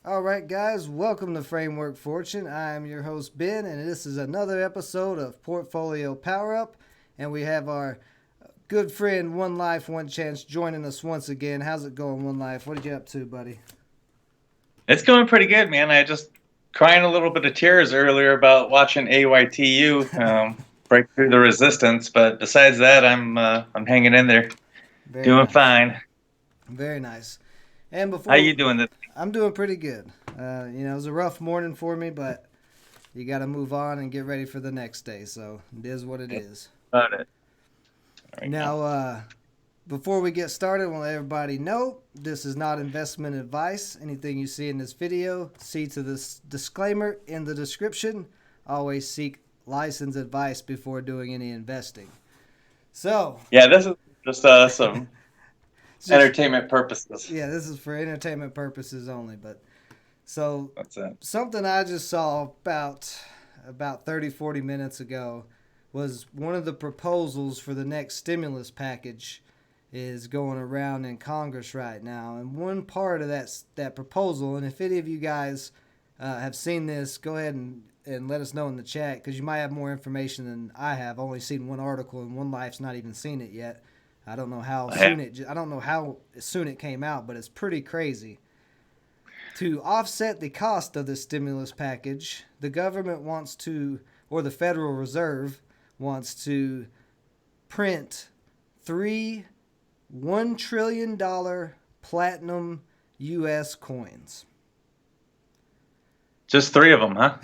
All right, guys, welcome to Framework Fortune. I am your host, Ben, and this is another episode of Portfolio Power Up. And we have our good friend, One Life, One Chance, joining us once again. How's it going, One Life? What are you up to, buddy? It's going pretty good, man. I just crying a little bit of tears earlier about watching AYTU break through the resistance, but besides that, I'm hanging in there, Very doing nice. fine. Very nice. And How you before, doing? I'm doing pretty good. It was a rough morning for me, but you got to move on and get ready for the next day. So it is what it That's is. about it right now. Now, before we get started, I want to let everybody know this is not investment advice. Anything you see in this video, see to this disclaimer in the description. Always seek licensed advice before doing any investing. So, Yeah, this is just some it's just, entertainment purposes. yeah, this is for entertainment purposes only. But so, That's it. something I just saw about 30, 40 minutes ago was one of the proposals for the next stimulus package is going around in Congress right now. And one part of that proposal, and if any of you guys have seen this, go ahead and let us know in the chat because you might have more information than I have. I've only seen one article and One Life's not even seen it yet. Yeah, I don't know how soon it came out, but it's pretty crazy. To offset the cost of the stimulus package, the government wants to, or the Federal Reserve wants to print three $1 trillion platinum US coins. just three of them, huh?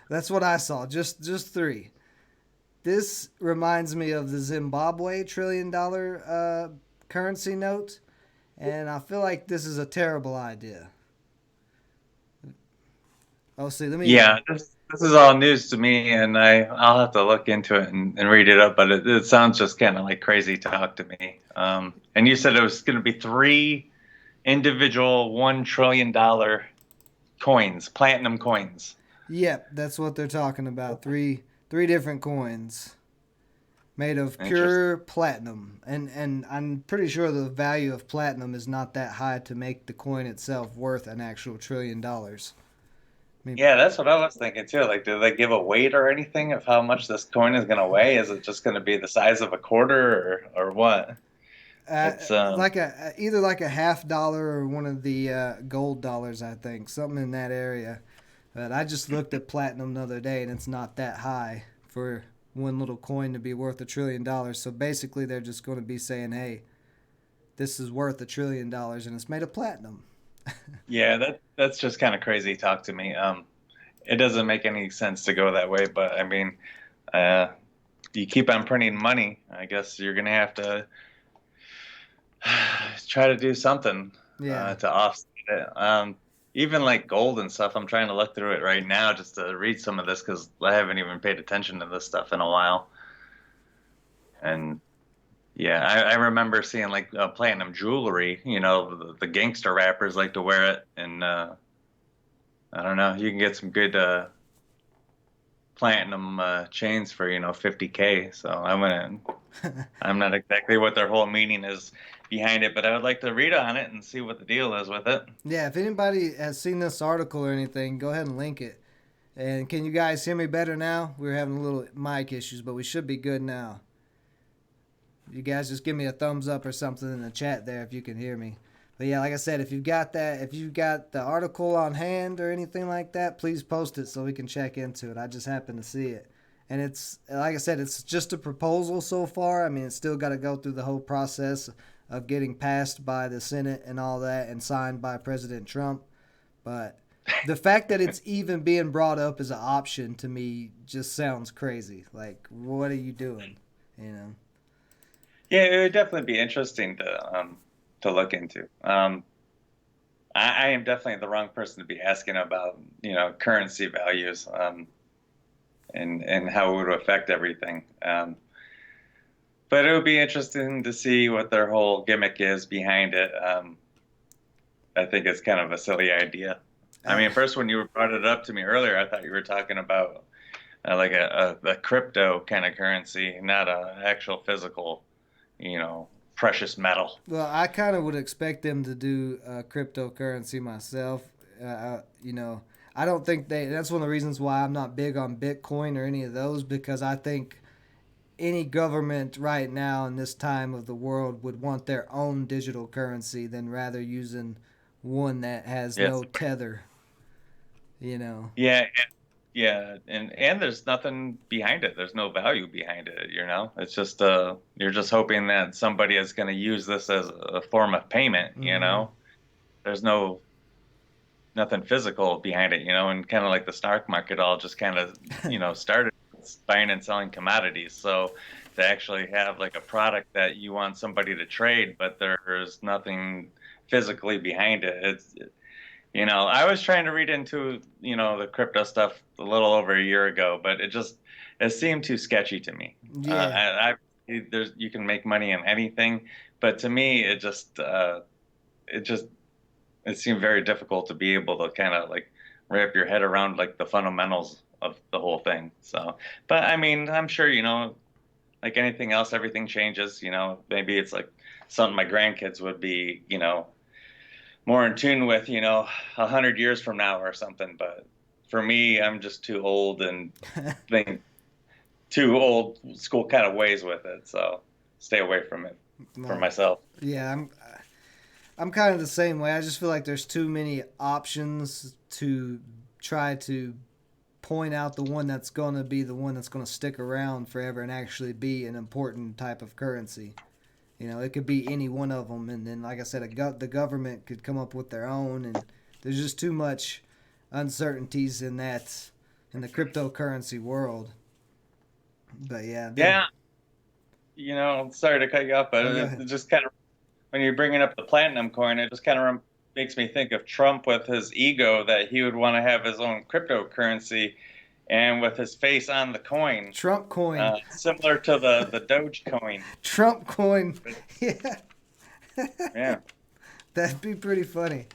That's what I saw. Just three. This reminds me of the Zimbabwe $1 trillion currency note, and I feel like this is a terrible idea. Oh, see, let me. Yeah, this is all news to me, and I'll have to look into it and read it up. But it sounds just kind of like crazy talk to me. And you said it was going to be three individual $1 trillion coins, platinum coins. Yep, that's what they're talking about. Three different coins made of Interesting. pure platinum, and I'm pretty sure the value of platinum is not that high to make the coin itself worth an actual $1 trillion. I mean, Yeah, that's what I was thinking too. Like, do they give a weight or anything of how much this coin is going to weigh? Is it just going to be the size of a quarter or what? It's like a either like a half dollar or one of the gold dollars, I think, something in that area. But I just looked at platinum the other day, and it's not that high for one little coin to be worth $1 trillion. So basically, they're just going to be saying, "Hey, this is worth $1 trillion, and it's made of platinum." yeah, that's just kind of crazy talk to me. It doesn't make any sense to go that way, but I mean, uh, you keep on printing money. I guess you're going to have to try to do something Yeah, to offset it. Even like gold and stuff, I'm trying to look through it right now just to read some of this because I haven't even paid attention to this stuff in a while. And yeah, I remember seeing like platinum jewelry. You know, the gangster rappers like to wear it, and I don't know, you can get some good platinum chains for 50K. So I'm not exactly what their whole meaning is behind it, but I would like to read on it and see what the deal is with it. yeah. If anybody has seen this article or anything, go ahead and link it. And can you guys hear me better now? We were having a little mic issues, but we should be good now. You guys just give me a thumbs up or something in the chat there if you can hear me. But yeah, like I said, if you've got the article on hand or anything like that, please post it so we can check into it. I just happened to see it. And it's, like I said, it's just a proposal so far. I mean, it's still got to go through the whole process of getting passed by the Senate and all that and signed by President Trump. But the fact that it's even being brought up as an option to me just sounds crazy. Like, what are you doing? You know? Yeah, it would definitely be interesting to look into. I am definitely the wrong person to be asking about currency values and how it would affect everything. But it would be interesting to see what their whole gimmick is behind it. I think it's kind of a silly idea. I Uh, mean, first when you brought it up to me earlier, I thought you were talking about like a crypto kind of currency, not a actual physical, precious metal. Well, I kind of would expect them to do cryptocurrency myself. You know, I don't think that's one of the reasons why I'm not big on Bitcoin or any of those, because I think any government right now in this time of the world would want their own digital currency than rather using one that has Yes. no tether, you know. Yeah, yeah, and there's nothing behind it. There's no value behind it, you know. It's just you're just hoping that somebody is going to use this as a form of payment, you Hmm. know. There's no nothing physical behind it, you know, and kind of like the stock market all just kind of, you know, started buying and selling commodities. So to actually have like a product that you want somebody to trade, but there's nothing physically behind it. You know, I was trying to read into, you know, the crypto stuff a little over a year ago, but it seemed too sketchy to me. Yeah. There's you can make money in anything, but to me, it just it seemed very difficult to be able to kind of like wrap your head around like the fundamentals of the whole thing. So, but I mean, I'm sure, you know, like anything else, everything changes. You know, maybe it's like something my grandkids would be, you know, more in tune with, you know, 100 years from now or something. But for me, I'm just too old and think too old school kind of ways with it. So stay away from it for Well, myself. yeah, I'm kind of the same way. I just feel like there's too many options to try to point out the one that's going to be the one that's going to stick around forever and actually be an important type of currency. You know, it could be any one of them, and then, like I said, the government could come up with their own, and there's just too much uncertainties in the cryptocurrency world. But yeah, then Yeah, you know, sorry to cut you off, but oh, go ahead. it just kind of when you're bringing up the platinum coin, it just kind of makes me think of Trump with his ego that he would want to have his own cryptocurrency and with his face on the coin, Trump coin, similar to the Doge coin. Trump coin. Yeah, Yeah, that'd be pretty funny.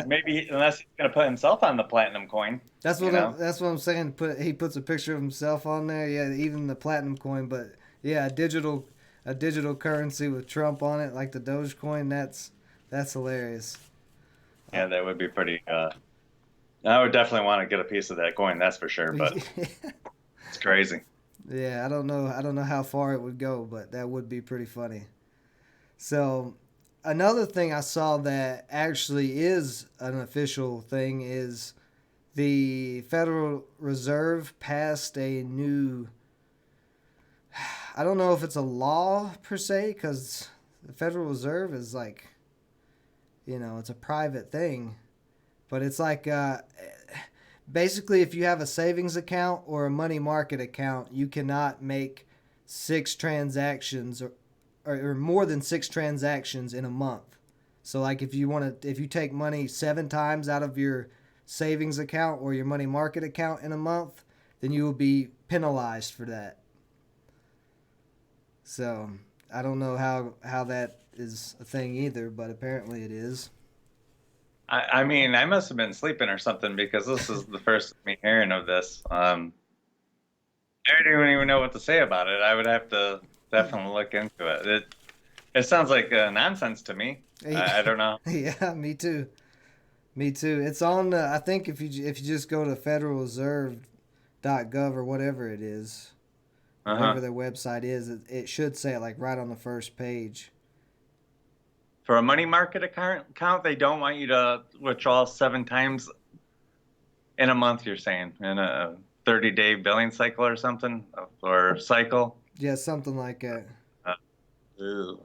maybe unless he's gonna put himself on the platinum coin, you know. That's what I'm saying. He puts a picture of himself on there. Yeah, even the platinum coin, but yeah, a digital currency with Trump on it, like the Dogecoin. That's hilarious. Uh, Yeah, that would be pretty. I would definitely want to get a piece of that coin, that's for sure. But it's crazy. yeah, I don't know. I don't know how far it would go, but that would be pretty funny. So, another thing I saw that actually is an official thing is the Federal Reserve passed a new. I don't know if it's a law per se, because the Federal Reserve is like, you know, it's a private thing, but it's like basically if you have a savings account or a money market account, you cannot make six transactions or more than six transactions in a month. So like if you take money 7 times out of your savings account or your money market account in a month, then you will be penalized for that. So I don't know how that is a thing either, but apparently it is. I mean, I must have been sleeping or something because this is the first of me hearing of this. I don't even know what to say about it. I would have to definitely look into it. It sounds like nonsense to me. I don't know. Yeah, me too. Me too. It's on. I think if you just go to federalreserve.gov or whatever it is, whatever Uh-huh. their website is, it should say it like right on the first page. For a money market account, they don't want you to withdraw 7 times in a month, you're saying, in a 30-day billing cycle or something, or cycle. Yeah, something like that. Uh, Ew.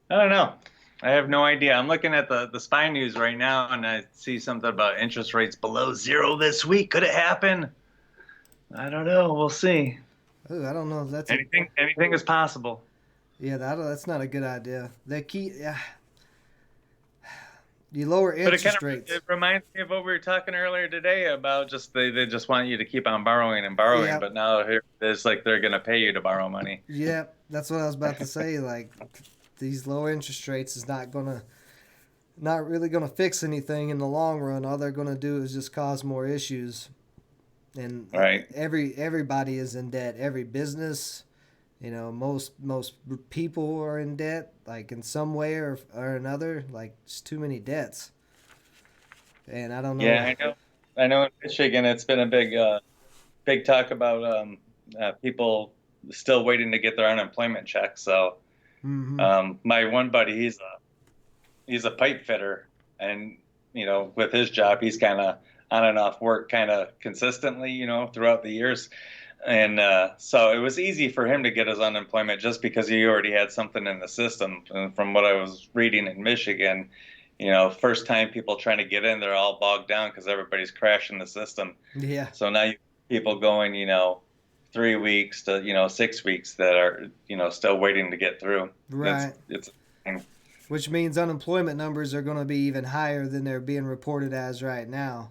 I don't know. I have no idea. I'm looking at the spy news right now, and I see something about interest rates below zero this week. Could it happen? I don't know. We'll see. Ooh, I don't know if that's a. Anything is possible. Yeah, that's not a good idea. They keep. Yeah, you lower But it kind interest of rates. it reminds me of what we were talking earlier today about just they just want you to keep on borrowing and borrowing, Yeah, but now here it's like they're going to pay you to borrow money. yeah, that's what I was about to say. Like these low interest rates is not really gonna fix anything in the long run. All they're gonna do is just cause more issues. And Right. everybody is in debt. Every business, you know, most people are in debt, like in some way or another. Like just too many debts. And I don't know. Yeah, I know. I know in Michigan, it's been a big talk about people still waiting to get their unemployment check. So, Hmm. my one buddy, he's a pipe fitter, and with his job, he's kind of on and off work, kind of consistently, throughout the years. And so it was easy for him to get his unemployment just because he already had something in the system. And from what I was reading in Michigan, first time people trying to get in, they're all bogged down because everybody's crashing the system. Yeah. So now you people going, 3 weeks to 6 weeks that are still waiting to get through. It's Right. it's Which means unemployment numbers are going to be even higher than they're being reported as right now.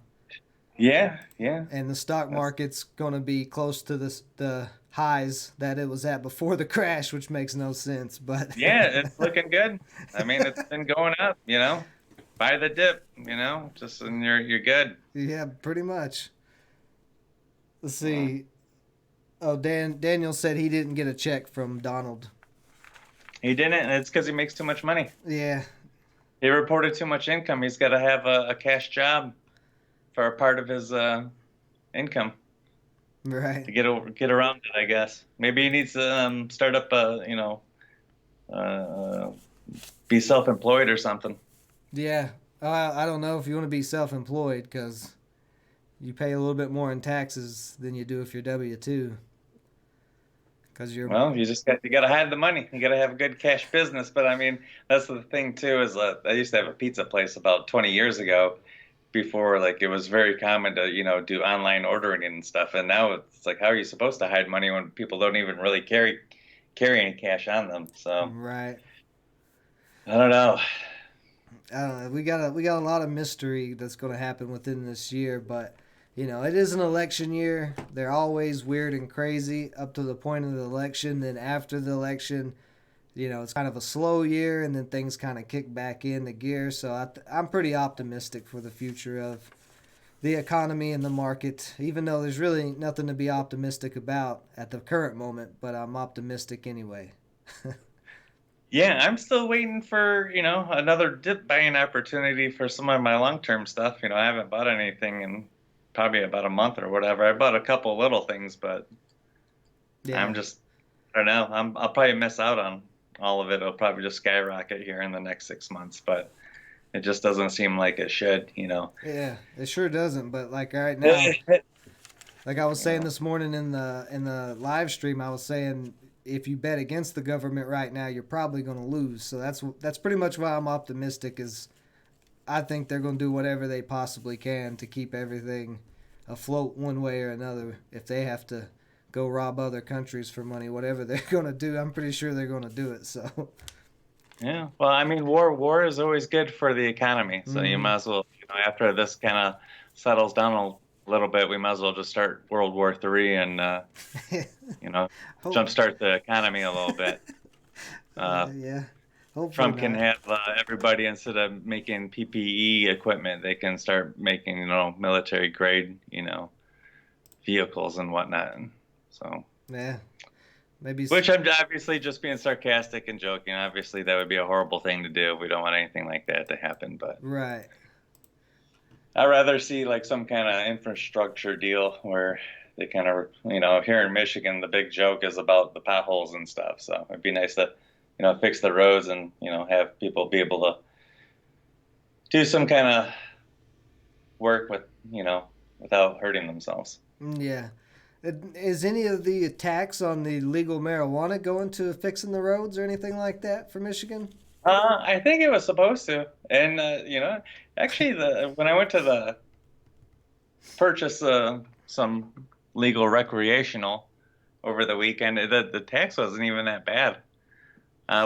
yeah, yeah. And the stock That's market's going to be close to the highs that it was at before the crash, which makes no sense. But Yeah, it's looking good. I mean, it's been going up, by the dip, just and you're good. yeah, pretty much. Let's Uh, see. Oh, Daniel said he didn't get a check from Donald. he didn't, and it's because he makes too much money. Yeah, He reported too much income. He's got to have a cash job for a part of his income right. to get around it, I guess. Maybe he needs to start up uh, be self-employed or something. Yeah. I don't know if you want to be self-employed because you pay a little bit more in taxes than you do if you're W-2. Because you're, Well, you got to have the money. You got to have a good cash business. But I mean, that's the thing too. Is I used to have a pizza place about 20 years ago, before like it was very common to do online ordering and stuff. And now it's like, how are you supposed to hide money when people don't even really carry any cash on them? So right. I don't know. I don't know. We got a lot of mystery that's going to happen within this year, but it is an election year. They're always weird and crazy up to the point of the election. Then after the election, it's kind of a slow year, and then things kind of kick back into gear. So I'm pretty optimistic for the future of the economy and the market, even though there's really nothing to be optimistic about at the current moment. But I'm optimistic anyway. Yeah, I'm still waiting for another dip buying opportunity for some of my long-term stuff. I haven't bought anything in probably about a month or whatever. I bought a couple little things, but I'm Yeah. just I don't know. I'll probably miss out on all of it. It'll probably just skyrocket here in the next 6 months, but it just doesn't seem like it should. Yeah, it sure doesn't. But like right You now, like I was saying know. this morning in the live stream, I was saying if you bet against the government right now, you're probably going to lose. So that's pretty much why I'm optimistic. Is I think they're going to do whatever they possibly can to keep everything afloat one way or another. If they have to go rob other countries for money, whatever they're going to do, I'm pretty sure they're going to do it. So, Yeah. Well, I mean, war is always good for the economy. So you mm-hmm. might as well, after this kind of settles down a little bit, we might as well just start World War III and you know Hope, jumpstart the economy a little bit. yeah, hopefully Trump can not. have everybody, instead of making PPE equipment, they can start making military grade vehicles and whatnot. And so, Yeah, maybe. which I'm obviously just being sarcastic and joking. Obviously, that would be a horrible thing to do. We don't want anything like that to happen. But Right. I'd rather see like some kind of infrastructure deal where they kind of, here in Michigan, the big joke is about the potholes and stuff. So it'd be nice to, fix the roads and, have people be able to do some kind of work without hurting themselves. Yeah. Is any of the tax on the legal marijuana going to fixing the roads or anything like that for Michigan? I think it was supposed to, and actually, when I went to the purchase some legal recreational over the weekend, the tax wasn't even that bad.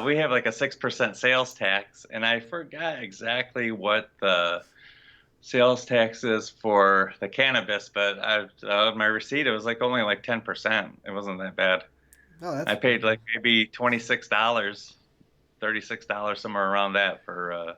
We have like a 6% sales tax, and I forgot exactly what the sales tax is for the cannabis, but my receipt it was like only like 10%. It wasn't that bad. Oh, that's I paid pretty like maybe $26, $36, somewhere around that for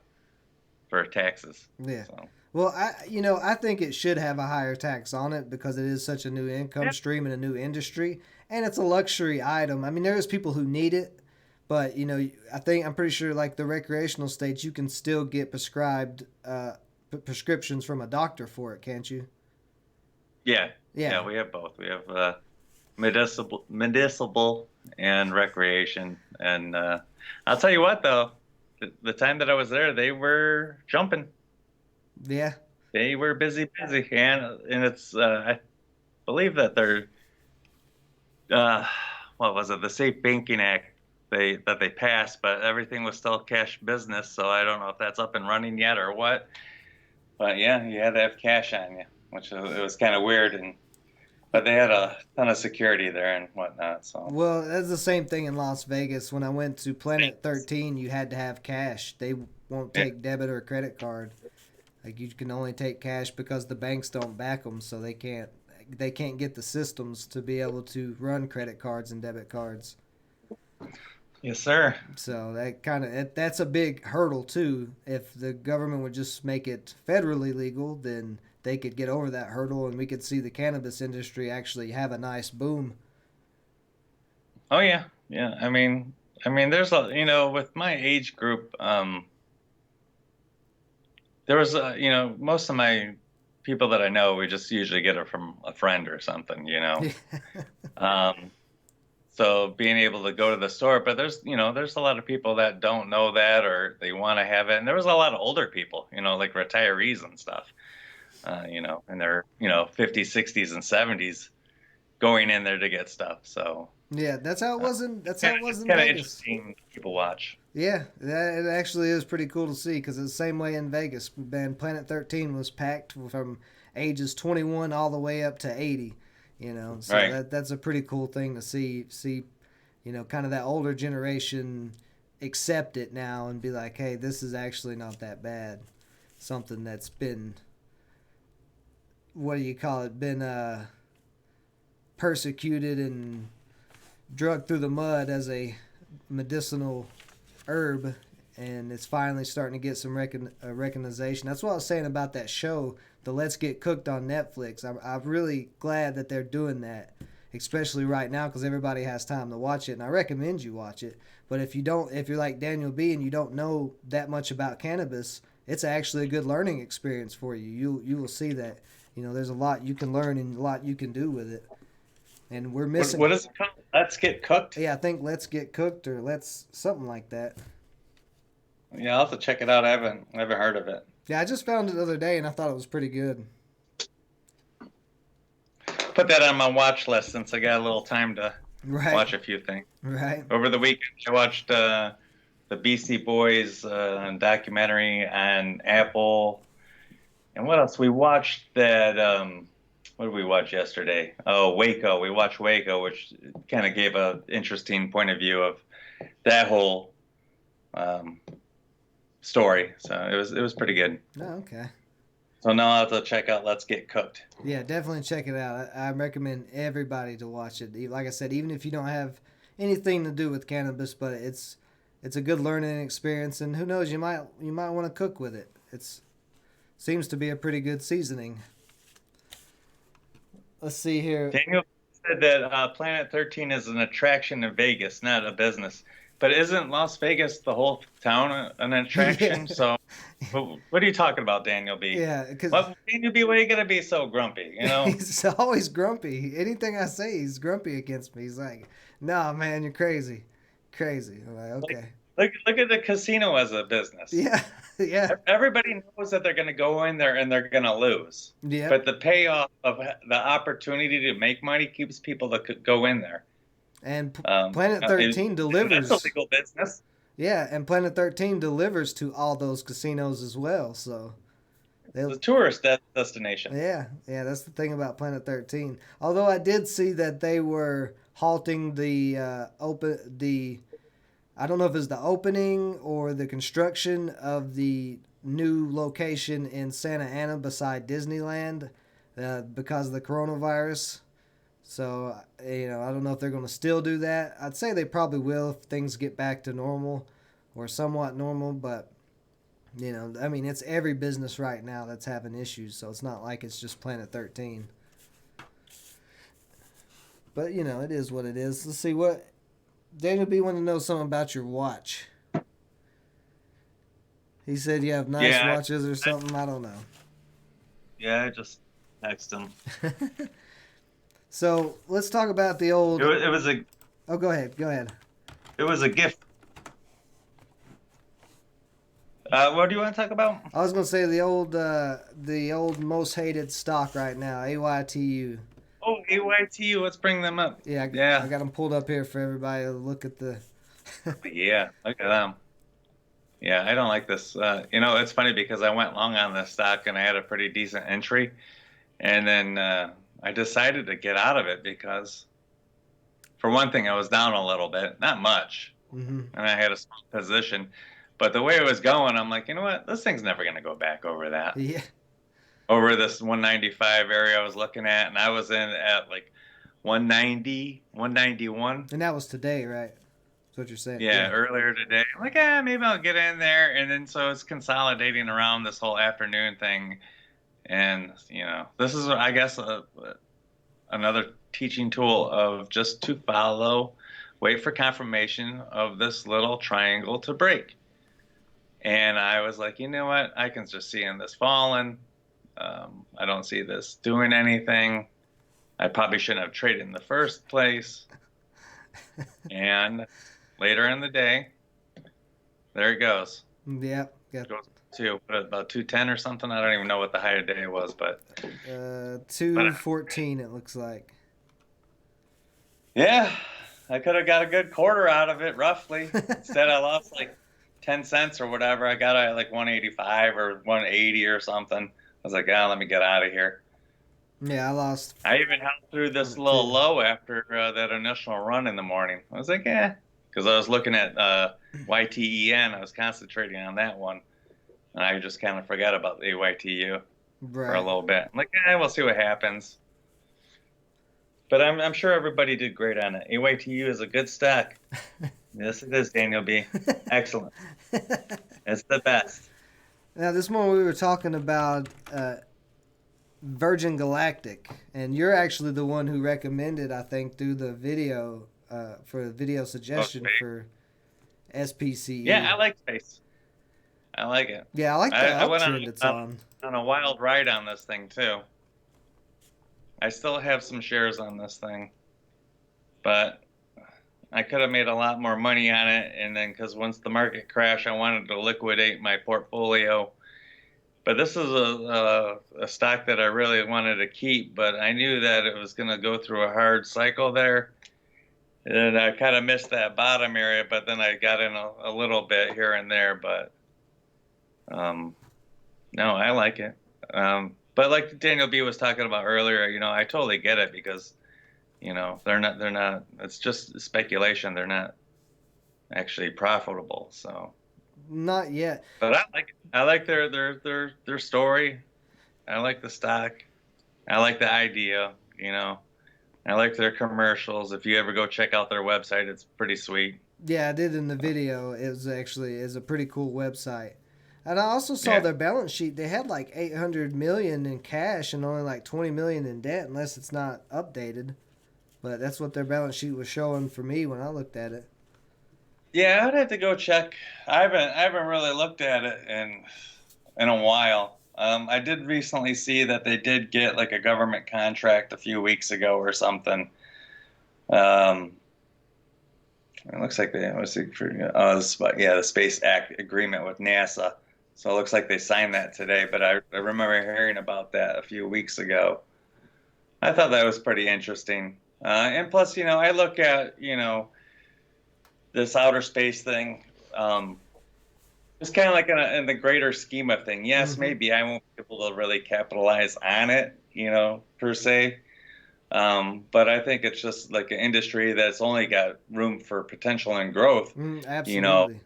taxes. good. Yeah. So Well, I think it should have a higher tax on it because it is such a new income yeah, stream and a new industry, and it's a luxury item. I mean, there's people who need it, but I'm pretty sure like the recreational states, you can still get prescribed prescriptions from a doctor for it, can't you? Yeah, Yeah. yeah, we have both. We have medicinal and recreation. And I'll tell you what, though, the time that I was there, they were jumping. Yeah. They were busy, busy, and it's I believe that they're uh, what was it? The Safe Banking Act they passed, but everything was still cash business. So I don't know if that's up and running yet or what. But yeah, you had to have cash on you, which it was kind of weird. And but they had a ton of security there and whatnot. So Well, that's the same thing in Las Vegas. When I went to Planet 13, you had to have cash. They won't yeah, take debit or credit card. Like you can only take cash because the banks don't back them, so they can't get the systems to be able to run credit cards and debit cards. yes, sir. So that's a big hurdle too. If the government would just make it federally legal, then they could get over that hurdle, and we could see the cannabis industry actually have a nice boom. Oh yeah, yeah. I mean, there's a with my age group, there was most of my people that I know, we just usually get it from a friend or something. Um, so being able to go to the store, but there's a lot of people that don't know that or they want to have it, and there was a lot of older people, like retirees and stuff, in their 50s, 60s, and 70s going in there to get stuff. So Yeah, that's how it uh, was in that's how kind it of was just in kind of Vegas. interesting to people watch. Yeah, it actually is pretty cool to see because it's the same way in Vegas. Man, Planet 13 was packed from ages 21 all the way up to 80. So Right. that's a pretty cool thing to see. Kind of that older generation accept it now and be like, hey, this is actually not that bad. Something that's been, what do you call it, been persecuted and drugged through the mud as a medicinal herb, and it's finally starting to get some recognition. That's what I was saying about that show, the Let's Get Cooked on Netflix. I'm really glad that they're doing that, especially right now because everybody has time to watch it, and I recommend you watch it. But if you're like Daniel B and you don't know that much about cannabis, it's actually a good learning experience for you. You will see that there's a lot you can learn and a lot you can do with it. And we're What missing. what is it called? Let's Get Cooked. Yeah, I think Let's Get Cooked or Let's something like that. Yeah, I'll have to check it out. I haven't heard of it. Yeah, I just found it the other day and I thought it was pretty good. Put that on my watch list since I got a little time to Right, watch a few things. right. Over the weekend, I watched the Beastie Boys documentary on Apple. And what else? We watched that. What did we watch yesterday? Oh, Waco. We watched Waco, which kind of gave a interesting point of view of that whole um, story. So it was pretty good. Oh, okay. So now I'll have to check out Let's Get Cooked. Yeah, definitely check it out. I recommend everybody to watch it. Like I said, even if you don't have anything to do with cannabis, but it's a good learning experience, and who knows, you might want to cook with it. It's seems to be a pretty good seasoning. Let's see here. Daniel said that Planet 13 is an attraction in Vegas, not a business. But isn't Las Vegas the whole town an Yeah, attraction? So, what are you talking about, Daniel B? yeah, because What, Daniel B, why are you gonna be so grumpy? he's always grumpy. Anything I say, he's grumpy against me. He's like, "Nah, man, you're crazy, crazy." I'm like, Like, okay, look at the casino as a business. yeah, yeah, Everybody knows that they're gonna go in there and they're gonna lose. yep. But the payoff of the opportunity to make money keeps people that could go in there. And Um, Planet and 13 that's a delivers. legal business. Yeah, and Planet 13 delivers to all those casinos as well. So It's they, a tourist destination. yeah, that's the thing about Planet 13. Although I did see that they were halting the I don't know if it's the opening or the construction of the new location in Santa Ana beside Disneyland because of the coronavirus. So, I don't know if they're going to still do that. I'd say they probably will if things get back to normal or somewhat normal. But, I mean, it's every business right now that's having issues. So it's not like it's just Planet 13. But, it is what it is. Let's see what. Daniel B. want to know something about your watch. He said you have nice Yeah, watches or I, something. I don't know. yeah, I just text him. So let's talk about the old. It was a Oh, go ahead. Go ahead. it was a gift. What do you want to talk about? I was gonna say the old most hated stock right now, AYTU. Oh, AYTU, let's bring them up. Yeah, I Yeah, got them pulled up here for everybody to look at the. yeah, look at them. Yeah, I don't like this. It's funny because I went long on this stock and I had a pretty decent entry, and then I decided to get out of it because, for one thing, I was down a little bit, not much, Hmm. and I had a small position. But the way it was going, I'm like, you know what? This thing's never going to go back Yeah, over this 195 area I was looking at, and I was in at like 190, 191. and that was today, right? That's what you're saying. Yeah, Yeah. earlier today. I'm like, maybe I'll get in there. And then so it's consolidating around this whole afternoon thing. And, this is, I guess, another teaching tool of just to follow, wait for confirmation of this little triangle to break. And I was like, you know what? I can just see in this falling. I don't see this doing anything. I probably shouldn't have traded in the first place. And later in the day, there it goes. Yeah. Got Goes to about 210 or something. I don't even know what the high day was, but 214. It looks like. yeah, I could have got a good quarter out of it roughly. Instead, I lost like 10 cents or whatever. I got it at like 185 or 180 or something. I was like, let me get out of here. Yeah, I lost I even held through on this it little too. low after that initial run in the morning. I was like, because I was looking at YTEN. I was concentrating on that one. And I just kind of forgot about the AYTU for a Right. little bit. I'm like, we'll see what happens. But I'm sure everybody did great on it. AYTU is a good stock. Yes, it is, Daniel B. Excellent. It's the best. Now, this morning we were talking about Virgin Galactic, and you're actually the one who recommended, I think, through the video for the video Oh, suggestion space. for SPCE. Yeah, I like space. I like it. Yeah, I like the I went uptrend it's on. on a wild ride on this thing too. I still have some shares on this thing, but I could have made a lot more money on it. And then, because once the market crashed, I wanted to liquidate my portfolio. But this is a stock that I really wanted to keep, but I knew that it was going to go through a hard cycle there. And I kind of missed that bottom area, but then I got in a little bit here and there. But no, I like it. But like Daniel B was talking about earlier, I totally get it because, they're not, it's just speculation. They're not actually profitable. So, Not yet. but I like it. I like their story. I like the stock. I like the idea, I like their commercials. If you ever go check out their website, it's pretty sweet. Yeah, I did in the video. It was actually is a pretty cool website. And I also saw Yeah. their balance sheet. They had like 800 million in cash and only like 20 million in debt, unless it's not updated. But that's what their balance sheet was showing for me when I looked at it. Yeah, I'd have to go check. I haven't really looked at it in a while. I did recently see that they did get like a government contract a few weeks ago or something. Um, it looks like they was the Space Act agreement with NASA. So it looks like they signed that today. But I remember hearing about that a few weeks ago. I thought that was pretty interesting. And plus, I look at this outer space thing. It's kind of like in the greater scheme of thing. Yes, Hmm. maybe I won't be able to really capitalize on it, per se. But I think it's just like an industry that's only got room for potential and growth. You know, Absolutely.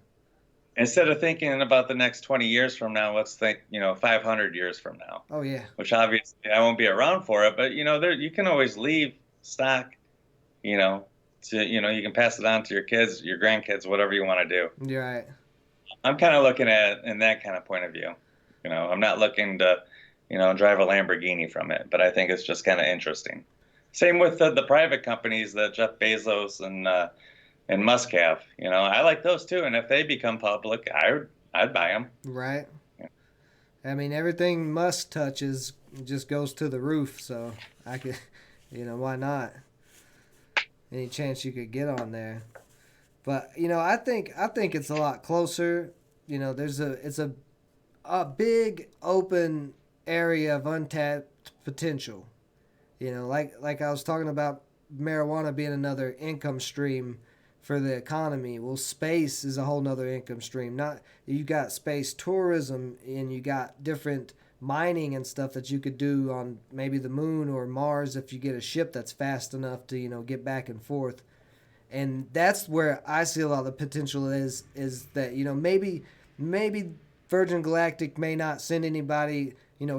Instead of thinking about the next 20 years from now, let's think, 500 years from now, Oh yeah. which obviously I won't be around for it. But there you can always leave stock, you know, you can pass it on to your kids, your grandkids, whatever you want to do. You're right. I'm kind of looking at it in that kind of point of view. I'm not looking to, drive a Lamborghini from it, but I think it's just kind of interesting. Same with the private companies that Jeff Bezos and Musk have. I like those too. And if they become public, I'd buy them. Right. I mean, everything Musk touches just goes to the roof. So I could, why not? Any chance you could get on there. But I think it's a lot closer. It's a big open area of untapped potential. Like I was talking about marijuana being another income stream for the economy. Well, space is a whole nother income stream. Not You got space tourism, and you got different mining and stuff that you could do on maybe the moon or Mars if you get a ship that's fast enough to get back and forth. And that's where I see a lot of the potential is that maybe Virgin Galactic may not send anybody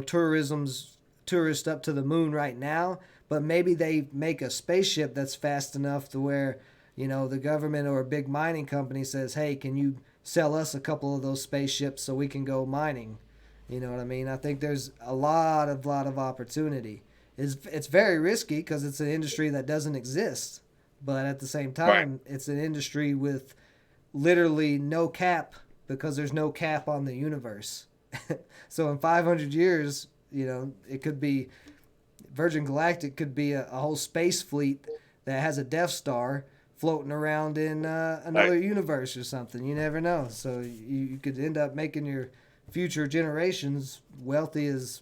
tourist up to the moon right now, but maybe they make a spaceship that's fast enough to where the government or a big mining company says, hey, can you sell us a couple of those spaceships so we can go mining? You know what I mean? I think there's a lot of opportunity. It's very risky because it's an industry that doesn't exist, but at the same Right. time, it's an industry with literally no cap because there's no cap on the universe. So in 500 years, it could be Virgin Galactic could be a whole space fleet that has a Death Star floating around in Right. another universe or something. You never know. So you could end up making your future generations wealthy as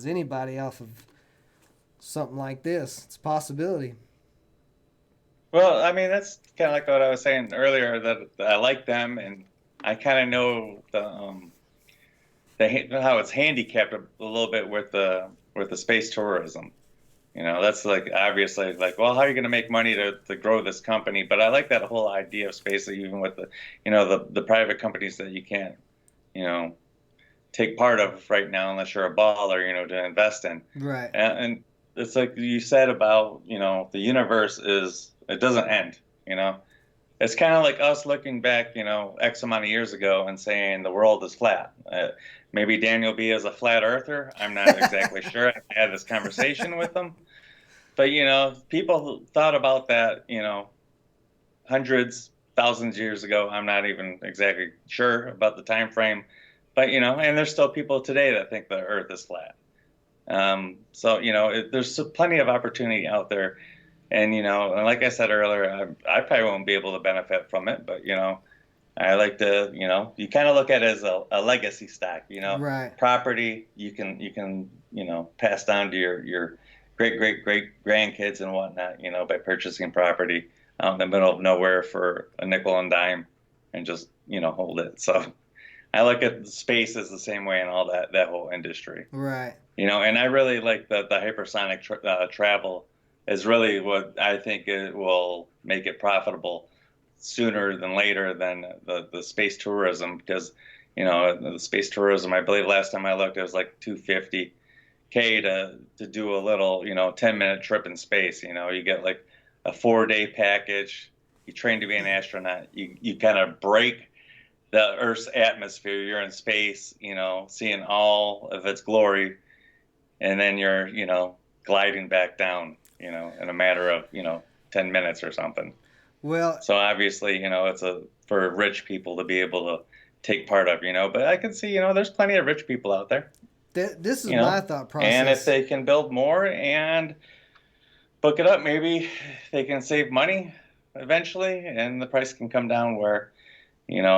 anybody off of something like this. It's a possibility. Well, I mean, that's kind of like what I was saying earlier that I like them, and I kind of know how it's handicapped a little bit with the space tourism. That's like obviously like, well, how are you going to make money to grow this company? But I like that whole idea of space, even with the private companies that you can't, you know, take part of right now unless you're a baller, to invest in. Right. And it's like you said about, the universe it doesn't end, you know. It's kind of like us looking back, X amount of years ago and saying the world is flat. Maybe Daniel B is a flat earther. I'm not exactly sure. I had this conversation with him. But, people thought about that, hundreds, thousands of years ago. I'm not even exactly sure about the time frame. But, and there's still people today that think the earth is flat. So, there's plenty of opportunity out there. And, and like I said earlier, I probably won't be able to benefit from it. But, I like to, you kind of look at it as a legacy stock, Right. property you can, pass down to your great grandkids and whatnot, by purchasing property out in the middle of nowhere for a nickel and dime and just, hold it. So I look at space as the same way in all that whole industry, Right. and I really like the hypersonic travel is really what I think it will make it profitable sooner than later than the space tourism because the space tourism I believe last time I looked it was like 250K to do a little 10-minute trip in space. You get like a 4-day package, you train to be an astronaut, you kind of break the Earth's atmosphere, you're in space, seeing all of its glory, and then you're gliding back down in a matter of 10 minutes or something. Well, So obviously, it's for rich people to be able to take part of, but I can see, there's plenty of rich people out there, this is you my know, thought and if process. they can build more and book it up, maybe they can save money eventually and the price can come down where,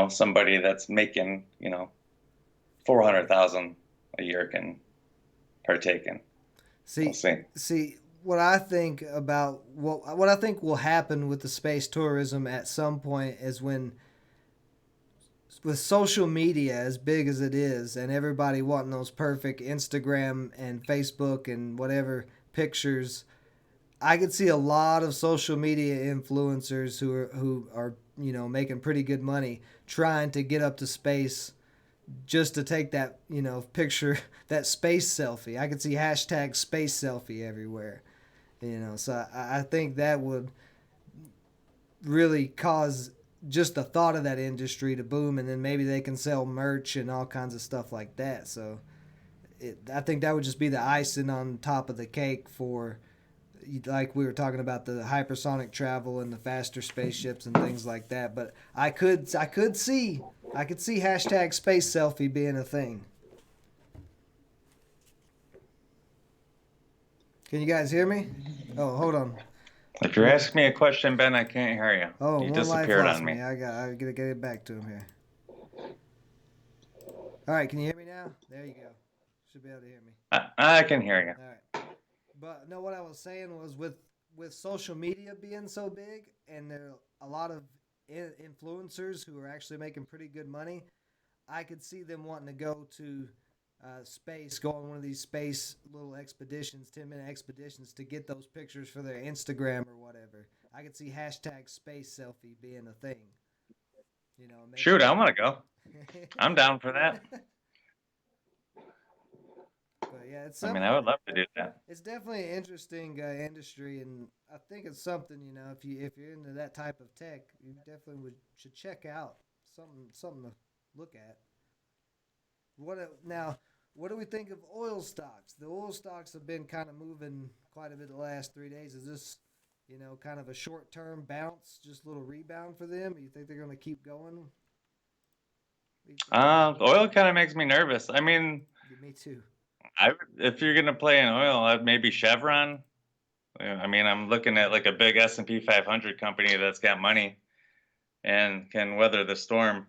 somebody that's making, 400,000 a year can partake in. We'll See, see. see what I think about what I think will happen with the space tourism at some point is when with social media as big as it is and everybody wanting those perfect Instagram and Facebook and whatever pictures, I could see a lot of social media influencers who are making pretty good money trying to get up to space just to take that picture, that space selfie. I could see hashtag space selfie everywhere. So I think that would really cause just the thought of that industry to boom, and then maybe they can sell merch and all kinds of stuff like that. So I think that would just be the icing on top of the cake for, like we were talking about, the hypersonic travel and the faster spaceships and things like that. But I could see I could see hashtag space selfie being a thing. Can you guys hear me? Oh, hold on. If you're One, asking me a question, Ben, I can't hear you. oh, You one life disappeared lost on me. me. I gotta get it back to him here. All right, can you hear me now? There you go. Should be able to hear me. I can hear you. All right. But no, what I was saying was with social media being so big, and there are a lot of influencers who are actually making pretty good money. I could see them wanting to go to space, go on one of these space little expeditions, 10-minute expeditions to get those pictures for their Instagram or whatever. I could see hashtag space selfie being a thing. You know, Shoot, making. I want to go. I'm down for that. But yeah, it's I mean, something. I would love to do that. It's definitely an interesting industry, and I think it's something, you know, if you're into that type of tech, you definitely should check out something to look at. Now? What do we think of oil stocks? The oil stocks have been kind of moving quite a bit the last 3 days. Is this, you know, kind of a short term bounce, just a little rebound for them? Or you think they're going to keep going? Oil kind of makes me nervous. I mean, Yeah, me too. if you're gonna play in oil, maybe Chevron. I mean, I'm looking at like a big S&P 500 company that's got money and can weather the storm.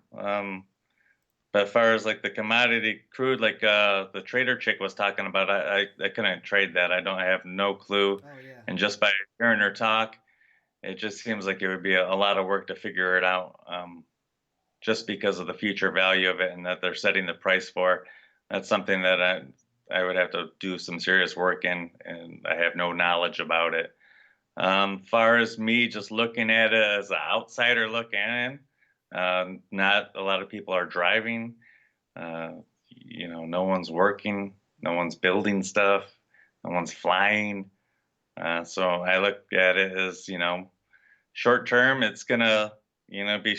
But as far as like the commodity crude, like the trader chick was talking about, I couldn't trade that. I have no clue. Oh yeah. And just by hearing her talk, it just seems like it would be a lot of work to figure it out. Just because of the future value of it and that they're setting the price for. That's something that I would have to do some serious work in, and I have no knowledge about it. Far as me just looking at it as an outsider looking in, not a lot of people are driving. Uh, no one's working, no one's building stuff, no one's flying. So I look at it as, short term, it's gonna, be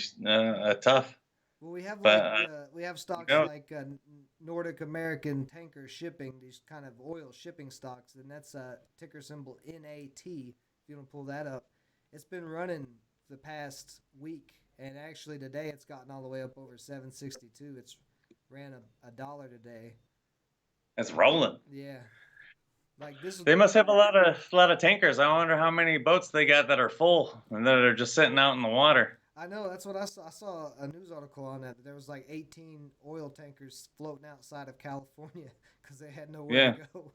tough. Well, we have But like we have who stocks knows? like Nordic American Tanker Shipping, these kind of oil shipping stocks, and that's ticker symbol NAT. If you want to pull that up, it's been running the past week, and actually today it's gotten all the way up over 762. It's ran a dollar today. It's rolling. Yeah, like this is. They must have a lot of tankers. I wonder how many boats they got that are full and that are just sitting out in the water. I know that's what I saw. I saw a news article on that. There was like 18 oil tankers floating outside of California because they had nowhere to Yeah, go.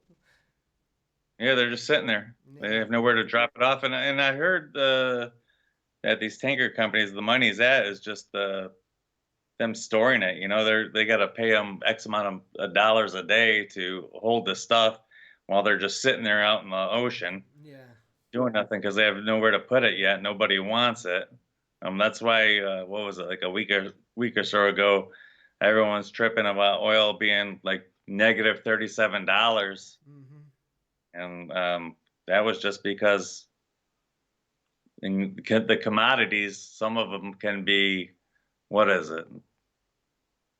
yeah, they're just sitting there. They Yeah. have nowhere to drop it off. And I heard that these tanker companies, the money's at is just them storing it. They got to pay them X amount of dollars a day to hold the stuff while they're just sitting there out in the ocean Yeah. doing nothing because they have nowhere to put it yet. Nobody wants it. That's why what was it, like a week or so ago, everyone's tripping about oil being like negative $37, Mm-hmm. and that was just because in the commodities, some of them can be, what is it?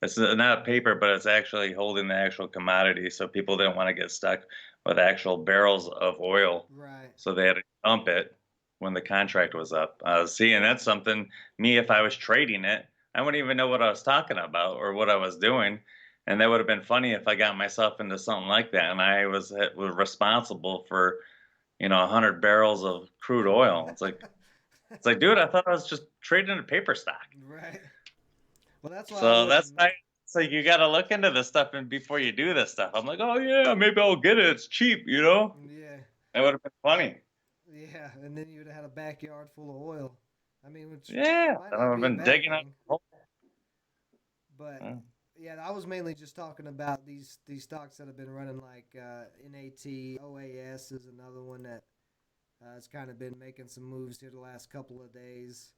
It's not paper, but it's actually holding the actual commodity. So people didn't want to get stuck with actual barrels of oil. Right. So they had to dump it when the contract was up. See, and that's something, me, if I was trading it, I wouldn't even know what I was talking about or what I was doing. And that would have been funny if I got myself into something like that and I was responsible for, 100 barrels of crude oil. It's like, dude, I thought I was just trading a paper stock. Right. Well, that's why I So that's wouldn't. why it's like you got to look into this stuff and before you do this stuff. I'm like, oh yeah, maybe I'll get it. It's cheap. Yeah. That would have been funny. Yeah. And then you'd have had a backyard full of oil. I mean, which Yeah, might I not would have be a been bad digging thing, up. but yeah, I was mainly just talking about these stocks that have been running like NAT, OAS is another one that has kind of been making some moves here the last couple of days.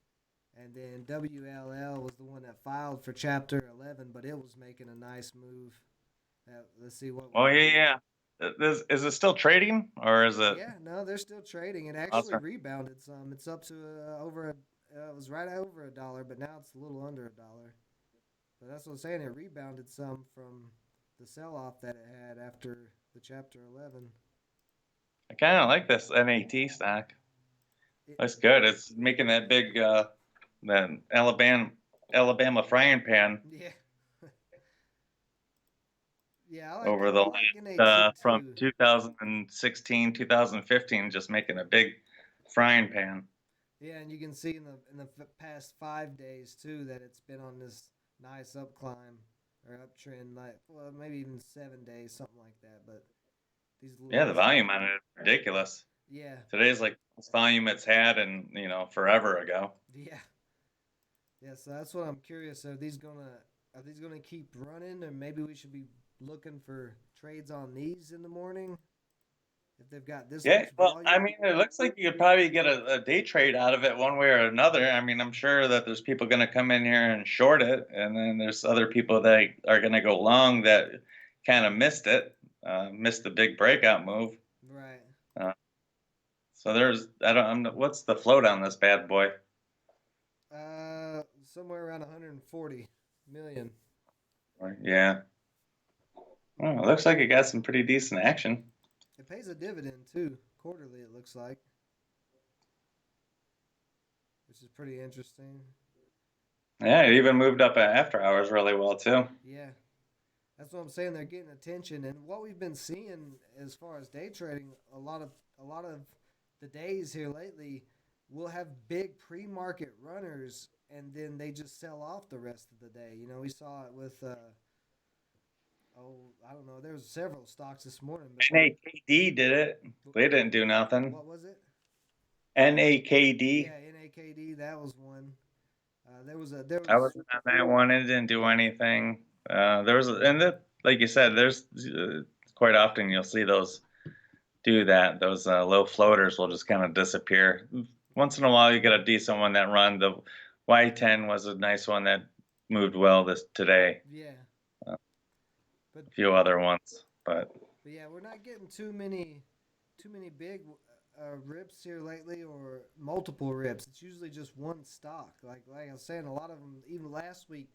And then WLL was the one that filed for Chapter 11, but it was making a nice move. Let's see what. Oh yeah, yeah. Is it still trading or is it? Yeah, no, they're still trading. It actually Awesome. rebounded some. It's up to over a. It was right over a dollar, but now it's a little under a dollar. But that's what I'm saying. It rebounded some from the sell-off that it had after the Chapter 11. I kind of like this NAT stock. It, That's good. It's making that big that Alabama Alabama frying pan Yeah. Yeah, I like over the I like last, NAT from too. 2016, 2015, just making a big frying pan. Yeah, and you can see in the past 5 days too that it's been on this nice up climb or uptrend, like well maybe even 7 days, something like that. But these Yeah, the last volume on it is ridiculous. yeah Today's like the most volume it's had in, forever ago. yeah yeah. So that's what I'm curious. Are these gonna keep running, or maybe we should be looking for trades on these in the morning if they've got this Yeah, much well, I volume? mean, it looks like you could probably get a day trade out of it one way or another. I mean, I'm sure that there's people going to come in here and short it, and then there's other people that are going to go long that kind of missed it, missed the big breakout move. Right. Uh, so what's the float on this bad boy? Somewhere around 140 million. Yeah, well, it looks like it got some pretty decent action. It pays a dividend too, quarterly. It looks like, which is pretty interesting. Yeah, it even moved up after hours really well too. Yeah, that's what I'm saying. They're getting attention, and what we've been seeing as far as day trading, a lot of the days here lately, we'll have big pre-market runners, and then they just sell off the rest of the day. You know, we saw it with I don't know. There was several stocks this morning, but NAKD did it. They didn't do nothing. what was it? NAKD. Yeah, NAKD. That was one. There I was wasn't on that one. It didn't do anything. Like you said, there's quite often you'll see those do that. Those low floaters will just kind of disappear. Once in a while, you get a decent one that run. The Y10 was a nice one that moved well this today. yeah, A but few other ones, but But yeah, we're not getting too many big rips here lately, or multiple rips. It's usually just one stock. Like I was saying, a lot of them. Even last week,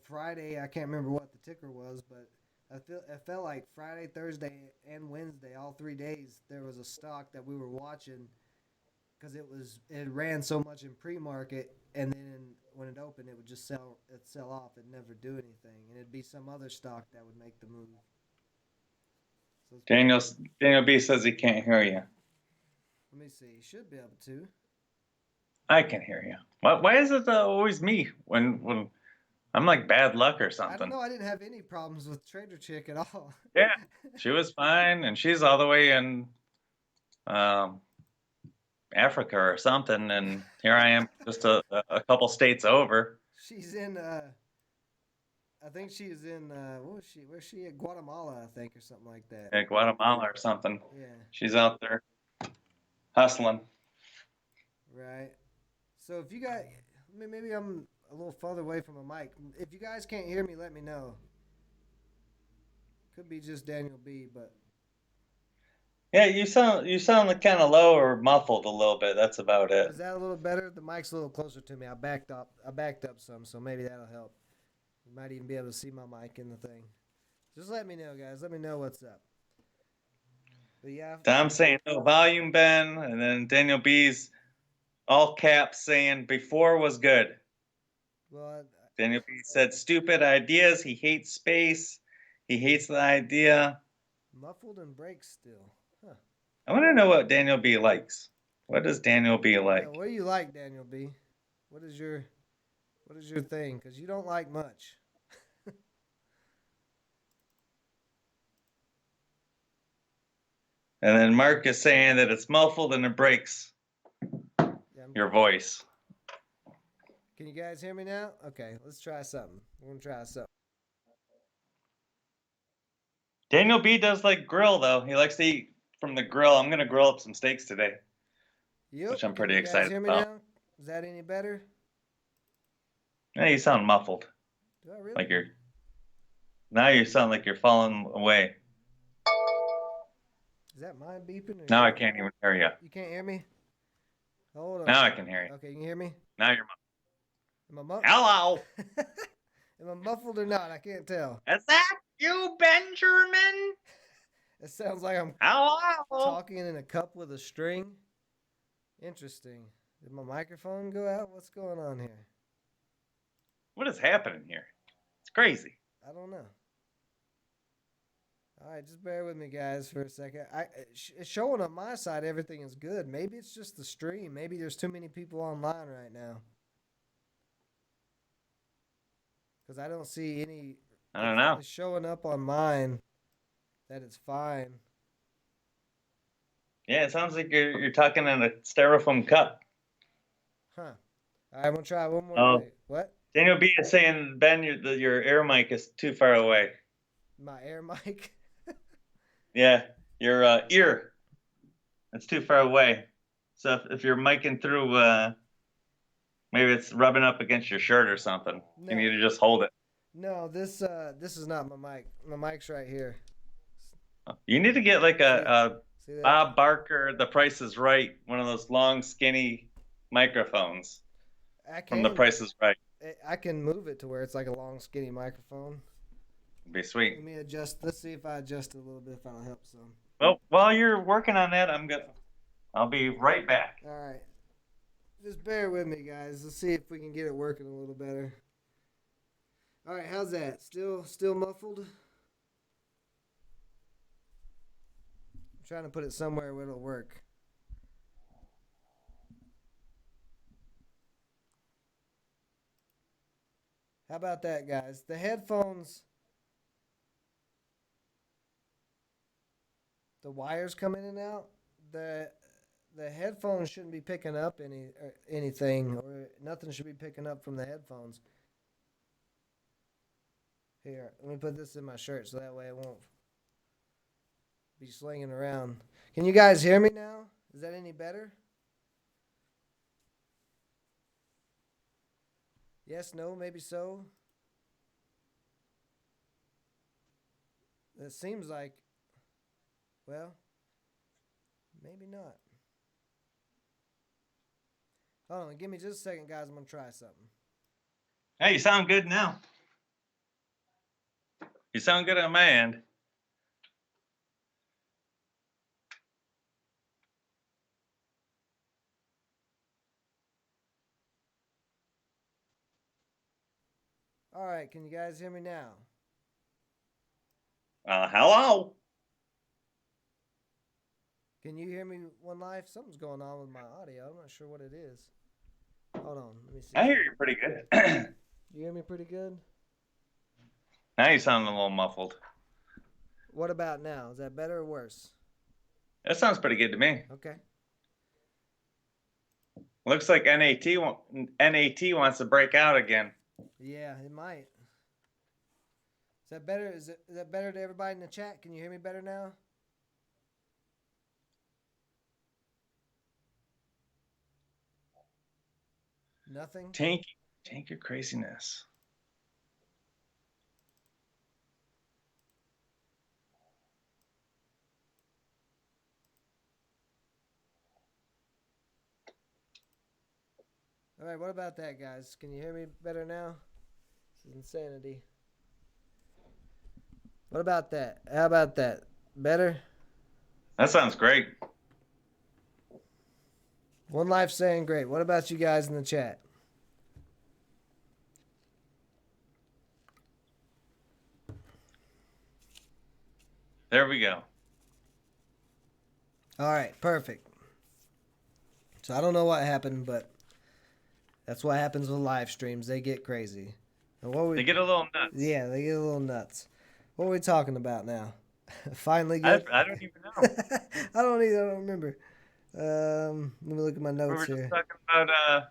Friday. I can't remember what the ticker was, but I felt like Friday, Thursday, and Wednesday, all 3 days, there was a stock that we were watching because it ran so much in pre-market, and then when it opened, it would just sell off. It'd never do anything, and it'd be some other stock that would make the move. So it's pretty Daniel good. Daniel B says he can't hear you. Let me see. You should be able to. I can hear you. Why is it always me when I'm like bad luck or I don't something? know. I didn't have any problems with Trader Chick at all. Yeah, she was fine, and she's all the way in um, Africa or something, and here I am, just a couple states over. She's in. I think she's in. What was she? Where's she at? Guatemala, I think, or something like that. Guatemala or something. Yeah. She's out there hustling. Right. So if you guys, maybe I'm a little farther away from a mic. If you guys can't hear me, let me know. Could be just Daniel B. But Yeah, you sound like kind of low or muffled a little bit. That's about it. is that a little better? The mic's a little closer to me. I backed up. I backed up some, so maybe that'll help. You might even be able to see my mic in the thing. Just let me know, guys. Let me know what's up. But yeah, Tom saying no volume, Ben, and then Daniel B's all caps saying before was good. well, Daniel B said stupid ideas. He hates space. He hates the idea. muffled and breaks still. Huh. I want to know what Daniel B likes. What does Daniel B Yeah, like? what do you like, Daniel B? What is your what is your thing? Because you don't like much. And then Mark is saying that it's muffled and it breaks Yeah, your voice. can you guys hear me now? Okay, let's try something. We're gonna try something. Daniel B does like grill though. He likes to eat from the grill. I'm gonna grill up some steaks today, which Yep. I'm Can pretty you guys excited hear me about. now? Is that any better? Yeah, you sound muffled. Do I really? Like you're now you sound like you're falling away. Is that mine beeping or Now I yours? can't even hear you. You can't hear me? Hold on. Now I can hear you. Okay, you can hear me? Now you're Am I mu- hello. Am I muffled or not? I can't tell. Is that you, Benjamin? It sounds like I'm Hello. talking in a cup with a string. Interesting. Did my microphone go out? What's going on here? What is happening here? It's crazy. I don't know. All right, just bear with me, guys, for a second. It's showing on my side everything is good. Maybe it's just the stream. Maybe there's too many people online right now. Because I don't see any. I don't know. It's showing up on mine that it's fine. Yeah, it sounds like you're talking in a styrofoam cup. Huh. All right, I'm going to try one more. Oh, Thing. What? Daniel B is saying, Ben, your air mic is too far away. My air mic? Yeah, your ear. It's too far away. So if you're micing through, maybe it's rubbing up against your shirt or something. No. You need to just hold it. No, this is not my mic. My mic's right here. You need to get like a See Bob Barker, The Price is Right, one of those long, skinny microphones from The Price is Right. I can move it to where it's like a long, skinny microphone. It'd be sweet. Let me adjust. Let's see if I adjust it a little bit. If that'll help some. Well, while you're working on that, I'll be right back. All right. Just bear with me, guys. Let's see if we can get it working a little better. All right, how's that? Still muffled? I'm trying to put it somewhere where it'll work. How about that, guys? The headphones, the wires come in and out. The headphones shouldn't be picking up anything, or nothing should be picking up from the headphones. Here, let me put this in my shirt so that way it won't be slinging around. Can you guys hear me now? Is that any better? Yes, no, maybe so. It seems like, well, maybe not. Hold on, give me just a second, guys. I'm going to try something. Hey, you sound good now. You sound good on my end. All right, can you guys hear me now? Hello? Can you hear me, One Life? Something's going on with my audio. I'm not sure what it is. Hold on, let me see. I hear you pretty good. You hear me pretty good? Now you sound a little muffled. What about now? Is that better or worse? That sounds pretty good to me. Okay. Looks like NAT wants to break out again. Yeah, it might. Is that better? Is that better to everybody in the chat? Can you hear me better now? Nothing? Tank your craziness. All right, what about that, guys? Can you hear me better now? This is insanity. What about that? How about that? Better? That sounds great. One Life saying great. What about you guys in the chat? There we go. All right, perfect. So I don't know what happened, but that's what happens with live streams. They get crazy. And They get a little nuts. Yeah, they get a little nuts. What are we talking about now? Finally good? I don't even know. I don't either. I don't remember. Let me look at my notes We were here. just talking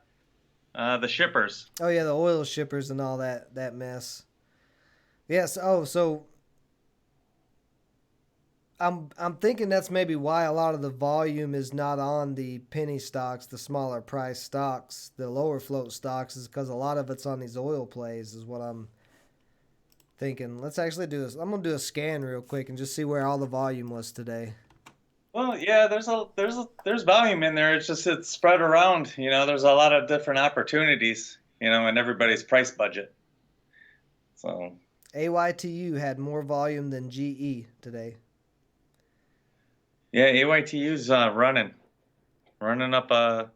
about the shippers. Oh yeah, the oil shippers and all that mess. Yes. Oh, so I'm thinking that's maybe why a lot of the volume is not on the penny stocks, the smaller price stocks, the lower float stocks, is because a lot of it's on these oil plays. Is what I'm thinking. Let's actually do this. I'm gonna do a scan real quick and just see where all the volume was today. Well, yeah, there's volume in there. It's spread around. You know, there's a lot of different opportunities. You know, in everybody's price budget. So AYTU had more volume than GE today. yeah, AYTU's running up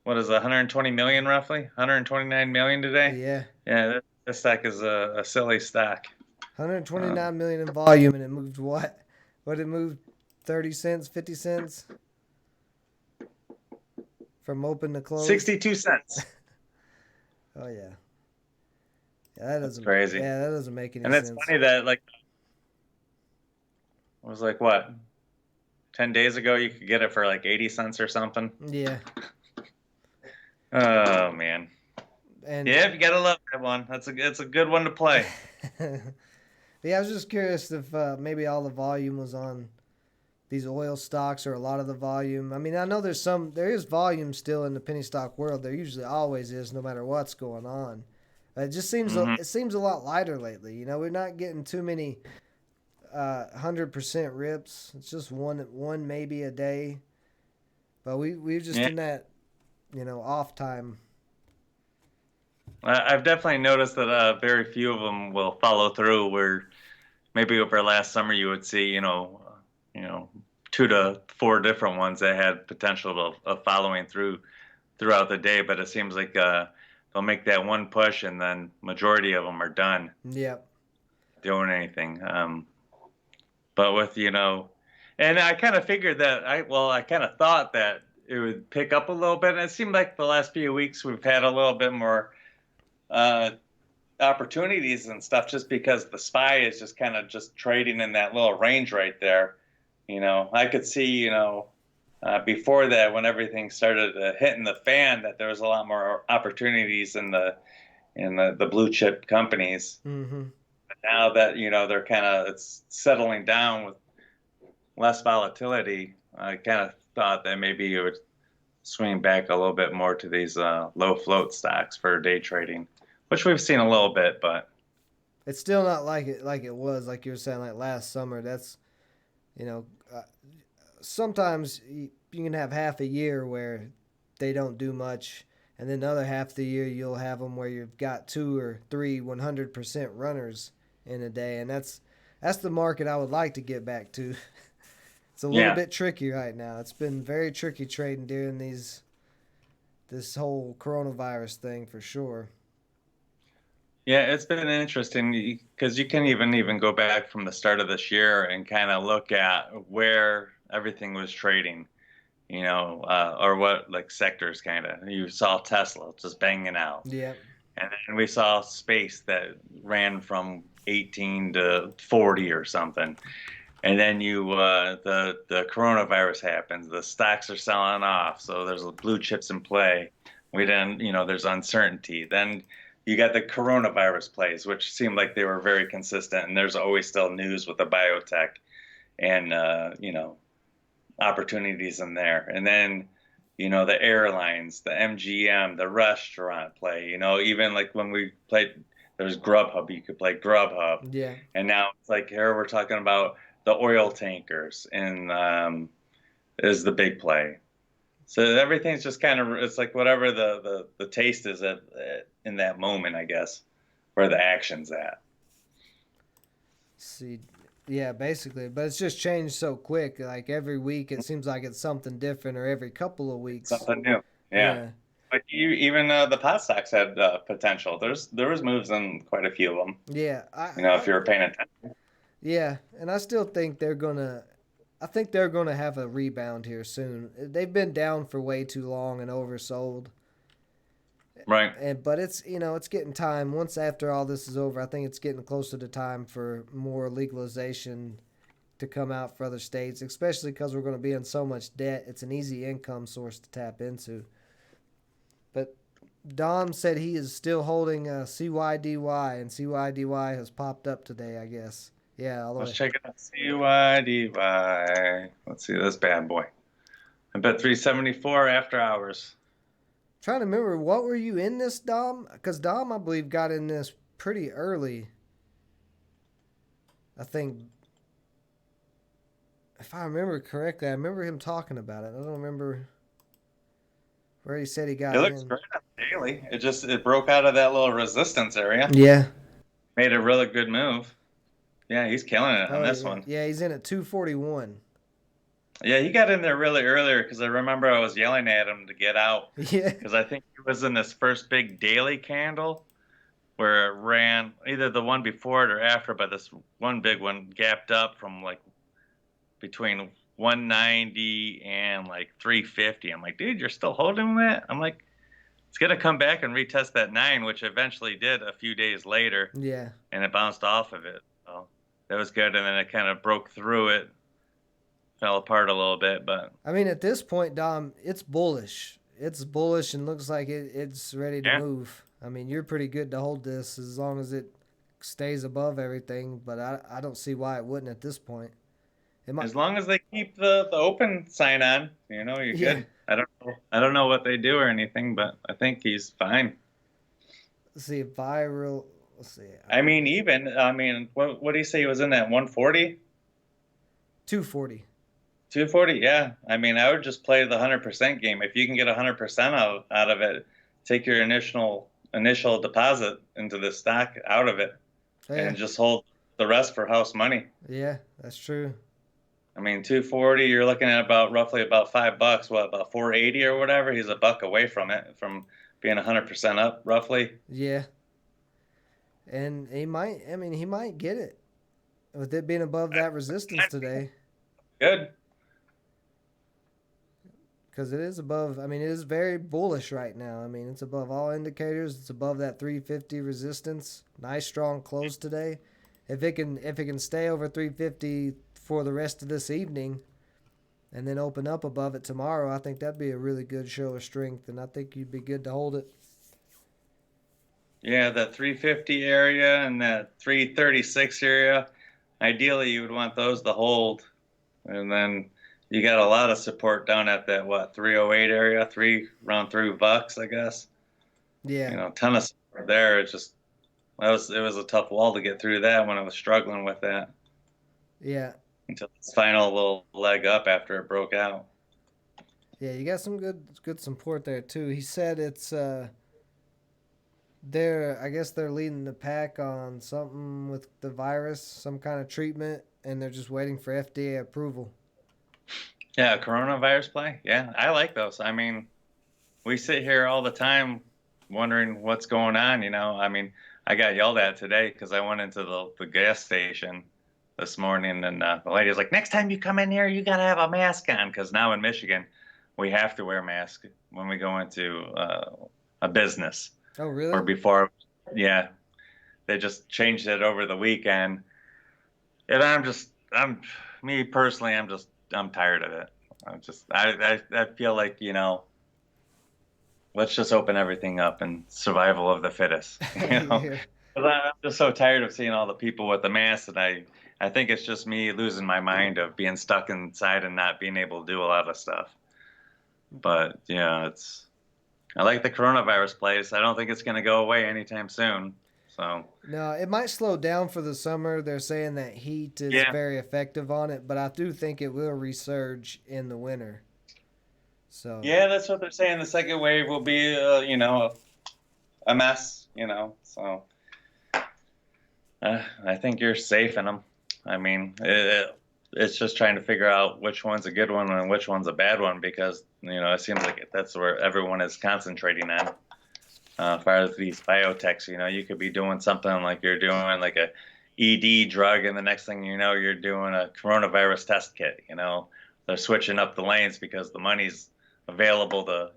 what is it, 120 million roughly, 129 million today. Yeah, Yeah, this stack is a silly stack. 129 million in volume, and it moved what? What did it move? 30 cents, 50 cents from open to close. 62 cents. Oh yeah. Yeah, that That's doesn't. crazy. Yeah, that doesn't make any And it's sense. funny that like it was like what, 10 days ago you could get it for like 80 cents or something. Yeah, Oh man. and Yeah, you gotta love that one. It's a good one to play. yeah, I was just curious if maybe all the volume was on these oil stocks or a lot of the volume. I mean, I know there is volume still in the penny stock world. There usually always is, no matter what's going on. It just seems Hmm. it seems a lot lighter lately. You know, we're not getting too many 100% rips. It's just one maybe a day. But we're just Yeah, in that off time. I've definitely noticed that very few of them will follow through. Where maybe over last summer you would see, you know, 2 to 4 different ones that had potential of following through throughout the day. But it seems like they'll make that one push, and then majority of them are done Yep. doing anything. But with and I kind of figured that I kind of thought that it would pick up a little bit, and it seemed like the last few weeks we've had a little bit more uh, opportunities and stuff, just because the SPY is just kind of just trading in that little range right there. I could see, before that, when everything started hitting the fan, that there was a lot more opportunities in the blue chip companies. Mm-hmm. But now that they're kind of it's settling down with less volatility, I kind of thought that maybe it would swing back a little bit more to these low float stocks for day trading, which we've seen a little bit, but It's still not like it was like you were saying like last summer. That's you know uh, sometimes you can have half a year where they don't do much, and then the other half of the year you'll have them where you've got two or three 100% runners in a day, and that's the market I would like to get back to. It's a little yeah. bit tricky right now. It's been very tricky trading during this whole coronavirus thing for sure. Yeah, it's been interesting because you can even go back from the start of this year and kind of look at where everything was trading, or what like sectors kind of. You saw Tesla just banging out, Yep. and then we saw space that ran from 18 to 40 or something. And then the coronavirus happens, the stocks are selling off, so there's blue chips in play. There's uncertainty. Then you got the coronavirus plays, which seemed like they were very consistent, and there's always still news with the biotech and opportunities in there. And then the airlines, the MGM, the restaurant play. Even like when we played, there's Grubhub. You could play Grubhub, Yeah. and now it's like here we're talking about the oil tankers and is the big play. So everything's just kind of it's like whatever the taste is in that moment, I guess, where the action's at. See, yeah, basically, but it's just changed so quick. Like every week, it seems like it's something different, or every couple of weeks. Something new. Yeah. Yeah, Like even the pot stocks had potential. There was moves in quite a few of them. yeah, If you were paying attention. yeah, and I still think they're gonna. I think they're gonna have a rebound here soon. They've been down for way too long and oversold. Right. But it's it's getting time. Once after all this is over, I think it's getting closer to time for more legalization to come out for other states, especially because we're going to be in so much debt. It's an easy income source to tap into. But Dom said he is still holding CYDY, and CYDY has popped up today, I guess. Yeah, all the Let's way. check it out. CYDY. Let's see this bad boy. I bet 374 after hours. Trying to remember, what were you in this, Dom? Because Dom, I believe, got in this pretty early. I think, if I remember correctly, I remember him talking about it. I don't remember where he said he It got looks in. great on the daily. It broke out of that little resistance area. Yeah. Made a really good move. Yeah, he's killing it on Oh, this yeah. one. Yeah, he's in at 241. Yeah, he got in there really earlier because I remember I was yelling at him to get out Yeah. because I think he was in this first big daily candle. where it ran either the one before it or after, but this one big one gapped up from like between 190 and like 350. I'm like, dude, you're still holding that? I'm like, it's gonna come back and retest that 9, which eventually did a few days later, Yeah. and it bounced off of it. So that was good, and then it kind of broke through it, fell apart a little bit, but I mean, at this point, Dom, it's bullish. It's bullish and looks like it's ready to yeah. move. I mean, you're pretty good to hold this as long as it stays above everything, but I don't see why it wouldn't at this point. It might, As long as they keep the open sign on, you're yeah. good. I don't know what they do or anything, but I think he's fine. Let's see, viral. Let's see, What do you say he was in that 140? 240. 240? Yeah. I mean, I would just play the 100% game. If you can get 100% out of it, take your initial deposit into the stock out of it Yeah, and just hold the rest for house money. yeah, that's true. I mean, 240, you're looking at about roughly about $5. What, about 480 or whatever? He's a buck away from it, from being 100% up, roughly. Yeah, and he might. I mean, he might get it with it being above that resistance today. Good. Because it is above. I mean, it is very bullish right now. I mean, it's above all indicators. It's above that 350 resistance. Nice strong close today. If it can stay over 350 for the rest of this evening, and then open up above it tomorrow, I think that'd be a really good show of strength, and I think you'd be good to hold it. Yeah, that 350 area and that 336 area, ideally you would want those to hold. And then you got a lot of support down at that, what, 308 area, around $3, I guess. Yeah, Ton of support there. It was a tough wall to get through that when I was struggling with that yeah, until its final little leg up after it broke out. yeah. You got some good support there too. He said it's they're I guess they're leading the pack on something with the virus, some kind of treatment, and they're just waiting for FDA approval. Yeah, coronavirus play. Yeah, I like those. I mean, we sit here all the time wondering what's going on. I mean, I got yelled at today because I went into the gas station this morning, and the lady was like, "Next time you come in here, you got to have a mask on," because now in Michigan, we have to wear masks when we go into a business. Oh, Or really? before, yeah, they just changed it over the weekend, and me personally, I'm tired of it. I feel like let's just open everything up and survival of the fittest. Yeah. 'Cause I'm just so tired of seeing all the people with the masks, and I think it's just me losing my mind of being stuck inside and not being able to do a lot of stuff. But yeah, I like the coronavirus place. I don't think it's going to go away anytime soon. So No, it might slow down for the summer. They're saying that heat is yeah, very effective on it, but I do think it will resurge in the winter. So, yeah, that's what they're saying. The second wave will be, a mess. I think you're safe in them. I mean, it's just trying to figure out which one's a good one and which one's a bad one because it seems like that's where everyone is concentrating on. As far as these biotechs, you could be doing something like you're doing like a ED drug, and the next thing you know, you're doing a coronavirus test kit. They're switching up the lanes because the money's available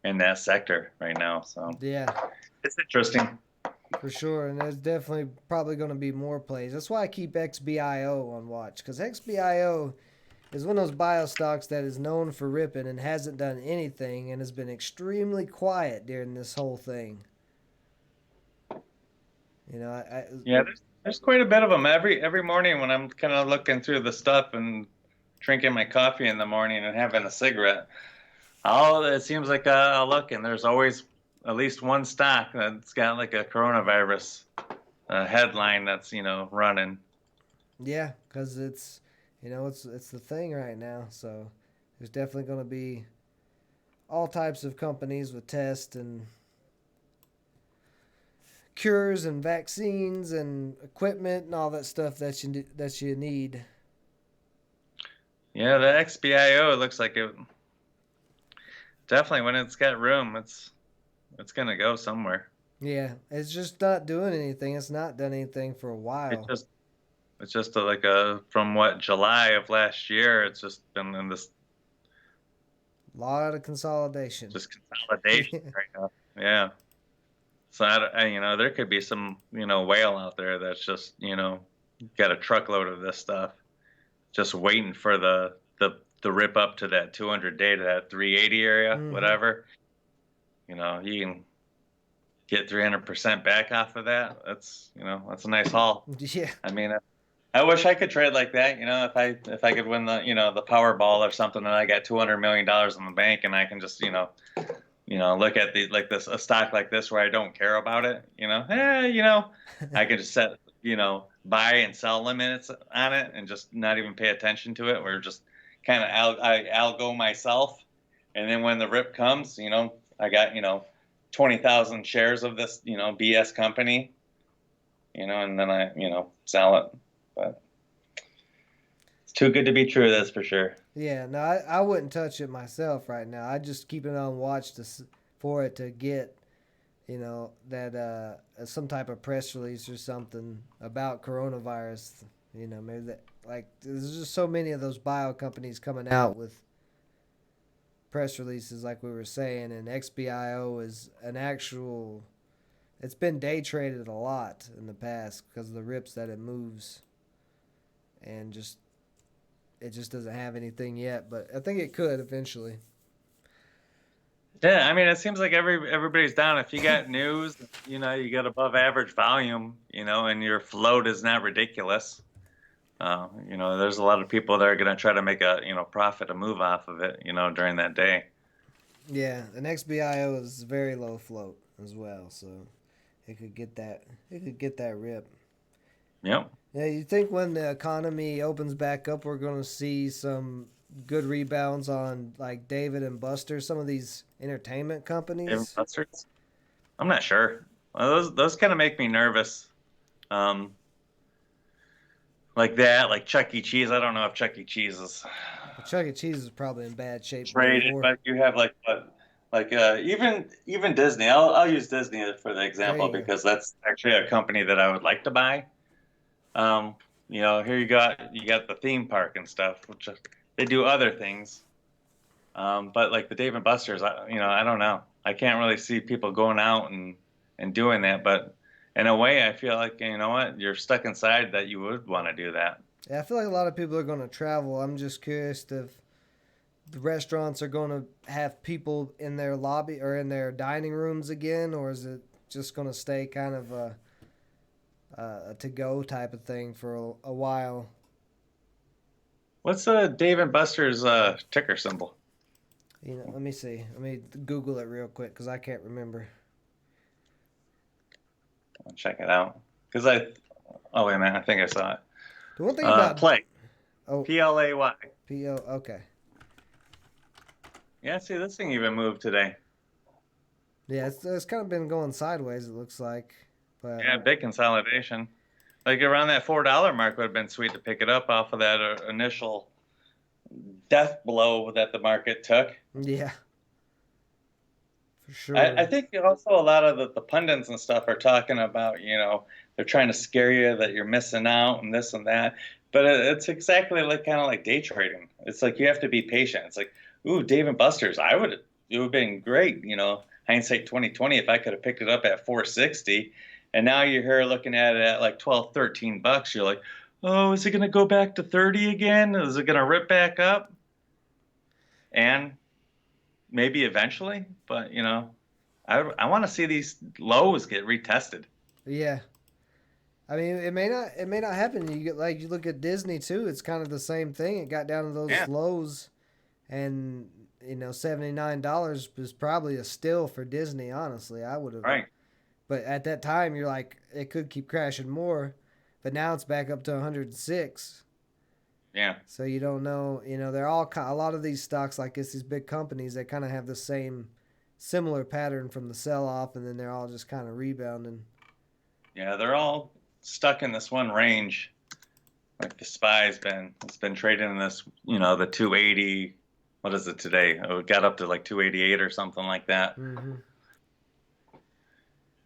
in that sector right now. So yeah, it's interesting. for sure. And there's definitely probably going to be more plays. That's why I keep XBIO on watch because XBIO is one of those bio stocks that is known for ripping and hasn't done anything and has been extremely quiet during this whole thing. You know, Yeah, there's quite a bit of them every morning when I'm kind of looking through the stuff and drinking my coffee in the morning and having a cigarette. It seems like I look, and there's always at least one stock that's got like a coronavirus headline that's running. yeah, because it's the thing right now. So there's definitely going to be all types of companies with tests and cures and vaccines and equipment and all that stuff that you need. Yeah, the XBIO, it looks like it definitely when it's got room, it's gonna go somewhere. Yeah, it's just not doing anything. It's not done anything for a It while. just it's just like a from what July of last year, it's just been in this A lot of consolidation. just consolidation Yeah. right now. Yeah. So there could be some whale out there that's just got a truckload of this stuff, just waiting for the rip up to that 200 day to that 380 area, Hmm. whatever. You can get 300% back off of that. That's a nice haul. Yeah. I mean, I wish I could trade like that. If I could win the Powerball or something, and I got $200 million in the bank, and I can just look at the like this a stock like this where I don't care about it. I can just set buy and sell limits on it and just not even pay attention to it. Or just kind of I'll go myself, and then when the rip comes, I got 20,000 shares of this BS company, and then I sell it. But it's too good to be true. That's for sure. Yeah, no, I wouldn't touch it myself right now. I just keep it on watch for it to get, that some type of press release or something about coronavirus. Maybe that, like, there's just so many of those bio companies coming out with press releases, like we were saying, and XBIO is an actual. It's been day traded a lot in the past because of the rips that it moves, and it just doesn't have anything yet, but I think it could eventually. Yeah, I mean, it seems like everybody's down. If you got news, you got above average volume, and your float is not ridiculous. There's a lot of people that are going to try to make a profit, a move off of it, during that day. Yeah, an XBIO is very low float as well, so it could get that. It could get that rip. Yep. Yeah, you think when the economy opens back up, we're going to see some good rebounds on like David and Buster, some of these entertainment companies? Investors? I'm not sure. Well, those kind of make me nervous. Um, like that, like Chuck E. Cheese. I don't know if Chuck E. Cheese is Well, Chuck E. Cheese is probably in bad shape traded, before. but you have even Disney. I'll use Disney for the There example you go. because that's actually a company that I would like to buy. Um, here you got the theme park and stuff, which they do other things. But like the Dave and Buster's, I don't know. I can't really see people going out and doing that. But in a way, I feel like you know what, you're stuck inside that you would want to do that. Yeah, I feel like a lot of people are going to travel. I'm just curious if the restaurants are going to have people in their lobby or in their dining rooms again, or is it just going to stay kind of a to go type of thing for a while? What's Dave and Buster's ticker symbol? Let me see. Let me Google it real quick because I can't remember. I'll check it out. Because oh wait a minute, I think I saw it. The one thing about Play, oh PLAY. PO okay, Yeah, see, this thing even moved today. yeah, it's kind of been going sideways. It looks like, but Yeah, big consolidation. Like around that $4 mark would have been sweet to pick it up off of that initial death blow that the market took. yeah, for I sure. think also a lot of the pundits and stuff are talking about, they're trying to scare you that you're missing out and this and that. But it's exactly like kind of like day trading. It's like you have to be patient. It's like, ooh, Dave and Buster's, it would have been great, hindsight 2020 if I could have picked it up at 460. And now you're here looking at it at like 12, $13. You're like, oh, is it going to go back to 30 again? Is it going to rip back up? And maybe eventually, but I want to see these lows get retested. Yeah, I mean, it may not happen. You get like you look at Disney too. It's kind of the same thing. It got down to those Yeah, lows, and $79 was probably a steal for Disney. Honestly, I would have. right. But at that time, you're like, it could keep crashing more. But now it's back up to 106. Yeah, So you don't know. They're all a lot of these stocks like this, these big companies, they kind of have the same similar pattern from the sell off, and then they're all just kind of rebounding. yeah, they're all stuck in this one range. Like the spy's it's been trading in this, the 280. What is it today? Oh, it got up to like 288 or something like that. Mm-hmm.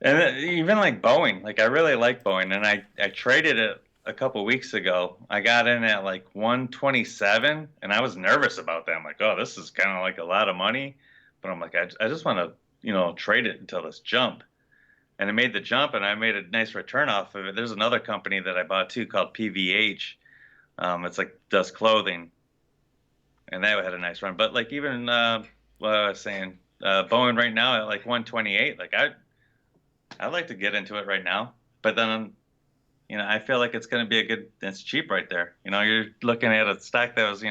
And even like Boeing, like I really like Boeing, and I traded it a couple weeks ago. I got in at like 127, and I was nervous about that. I'm like, oh, this is kind of like a lot of money, but I'm like, I just want to, trade it until this jump. And it made the jump, and I made a nice return off of it. There's another company that I bought too called PVH. It's like does clothing, and that had a nice run. But like even what I was saying, Boeing right now at like 128, like I'd like to get into it right now, but then I feel like it's going to be it's cheap right there. You're looking at a stock that was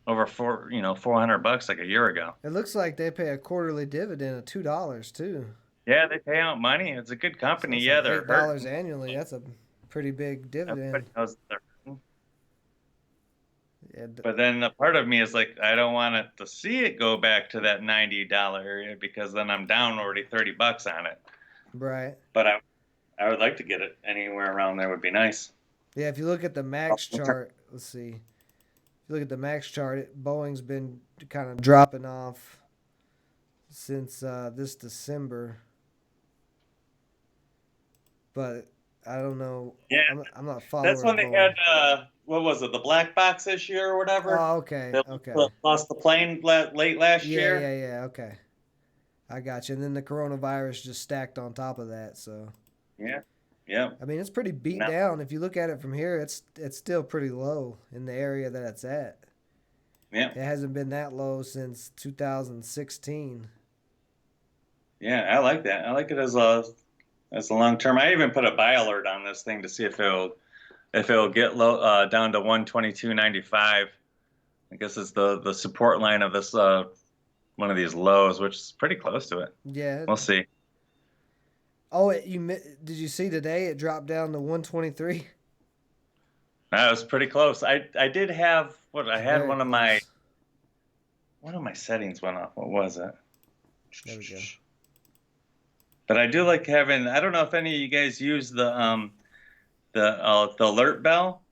over $400 like a year ago. It looks like they pay a quarterly dividend of $2 too. Yeah, they pay out money. It's a good So company. it's Yeah, like they're $8 hurting. annually. That's a pretty big Everybody dividend. knows they're hurting. Yeah, But then a part of me is like, I don't want it to see it go back to that $90 area because then I'm down already $30 on it. right. But I would like to get it anywhere around there would be nice. Yeah, if you look at the max chart, let's see. If you look at the max chart, Boeing's been kind of dropping off since this December. But I don't know. Yeah, I'm not a that's follower of when they Boeing. had what was it, the black box issue or whatever? Oh, okay, They okay. lost the plane late last Yeah, year. yeah, yeah. Okay, I got you. And then the coronavirus just stacked on top of that. So Yeah, yeah. I mean, it's pretty beat No, down. If you look at it from here, it's still pretty low in the area that it's at. yeah, It hasn't been that low since 2016. yeah. I like that. I like it as a long term. I even put a buy alert on this thing to see if it'll get low down to 122.95. I guess it's the support line of this one of these lows, which is pretty close to it. Yeah. We'll see. Oh, did you see today? It dropped down to 123. That was pretty close. I did have what I had Very one of my close. settings went off. What was it? There we go. But I do like having. I don't know if any of you guys use the alert bell.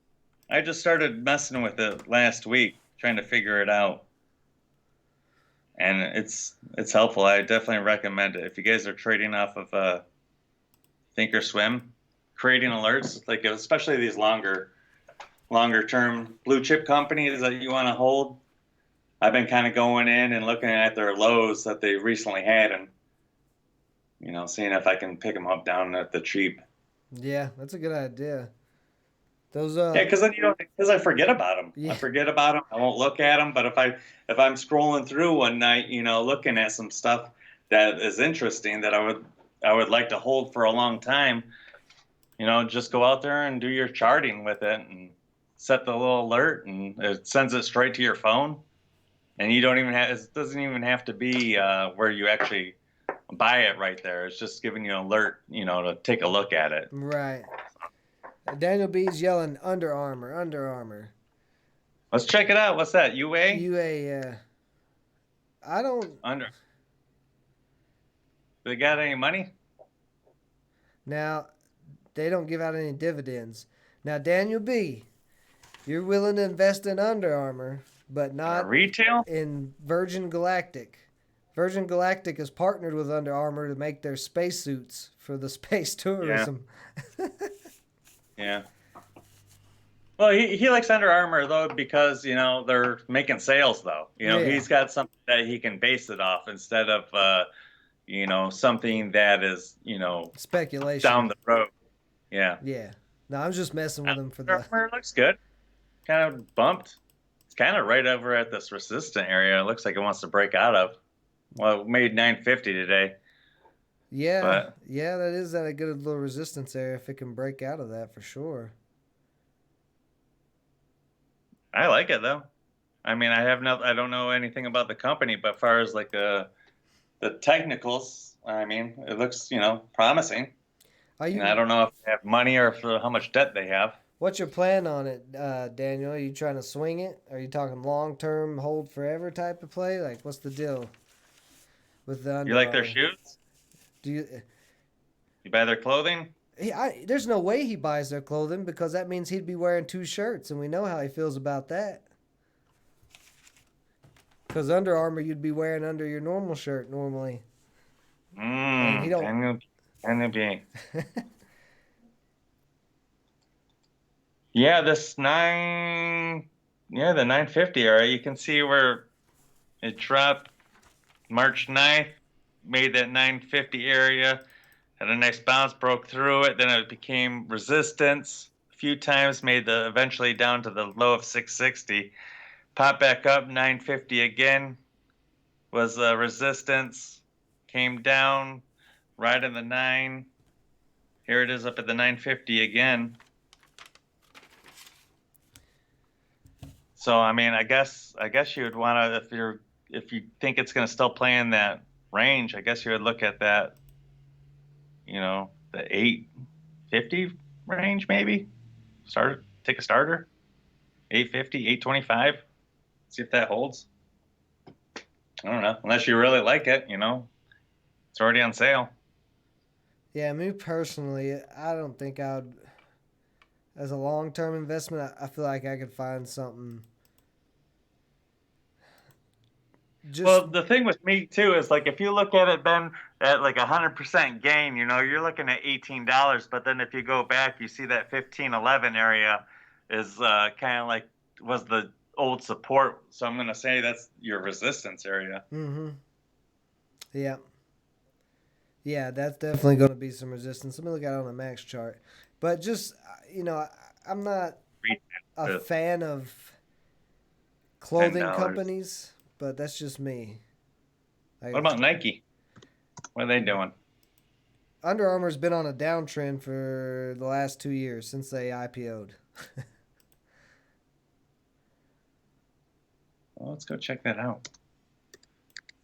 I just started messing with it last week, trying to figure it out, and it's helpful. I definitely recommend it if you guys are trading off of Thinkorswim, creating alerts like especially these longer term blue chip companies that you want to hold. I've been kind of going in and looking at their lows that they recently had and seeing if I can pick them up down at the cheap. Yeah, that's a good idea. Those Yeah, because then because I forget about them. I yeah, forget about them. I won't look at them. But if I'm scrolling through one night, looking at some stuff that is interesting that I would like to hold for a long time, just go out there and do your charting with it and set the little alert and it sends it straight to your phone. And you don't even have it doesn't even have to be where you actually buy it right there. It's just giving you an alert, to take a look at it. right. Daniel B's yelling Under Armour, Under Armour. Let's check it out. What's that? UA? UA. I don't. Under. They got any money? Now, they don't give out any dividends. Now, Daniel B, you're willing to invest in Under Armour, but not Retail? in Virgin Galactic. Virgin Galactic is partnered with Under Armour to make their spacesuits for the space tourism. Yeah. Well, he likes Under Armour though because they're making sales though. Yeah. He's got something that he can base it off instead of something that is Speculation. down the road. Yeah. Yeah. No, I'm just messing with him for Under the. Armour looks good. Kind of bumped. It's kind of right over at this resistant area. It looks like it wants to break out of. Well, it made 950 today. Yeah, But yeah, that is at a good little resistance area if it can break out of that for sure. I like it though. I mean, I don't know anything about the company, but as far as like the technicals, I mean, it looks promising. Are you? I don't know if they have money or how much debt they have. What's your plan on it, Daniel? Are you trying to swing it? Are you talking long term, hold forever type of play? Like, what's the deal with the Under You like their Armour? shoes? Do you? You buy their clothing? There's no way he buys their clothing because that means he'd be wearing two shirts, and we know how he feels about that. Because Under Armour, you'd be wearing under your normal shirt normally. And he don't. Daniel, NB. Yeah, this nine, yeah, the 950 area. You can see where it dropped March 9th, made that 950 area, had a nice bounce, broke through it. Then it became resistance a few times, made the eventually down to the low of 660. Popped back up 950 again, was resistance, came down right in the nine. Here it is up at the 950 again. So I mean, I guess you would want to if you think it's going to still play in that range, I guess you would look at that, the 850 range maybe. Take a starter. 850, 825. See if that holds. I don't know. Unless you really like it, it's already on sale. Yeah, me personally, I don't think I would. As a long term investment, I feel like I could find something. Just Well, the thing with me too is like if you look at it, Ben, at like 100% gain, you're looking at $18. But then if you go back, you see that 1511 area is kind of like was the old support. So I'm gonna say that's your resistance area. mm-hmm. Yeah, yeah, that's definitely going to be some resistance. Let me look at it on the max chart. But just I'm not a With fan of ten clothing dollars. companies, but that's just me. What Like about Nike? What are they doing? Under Armour's been on a downtrend for the last 2 years since they IPO'd. Well, let's go check that out.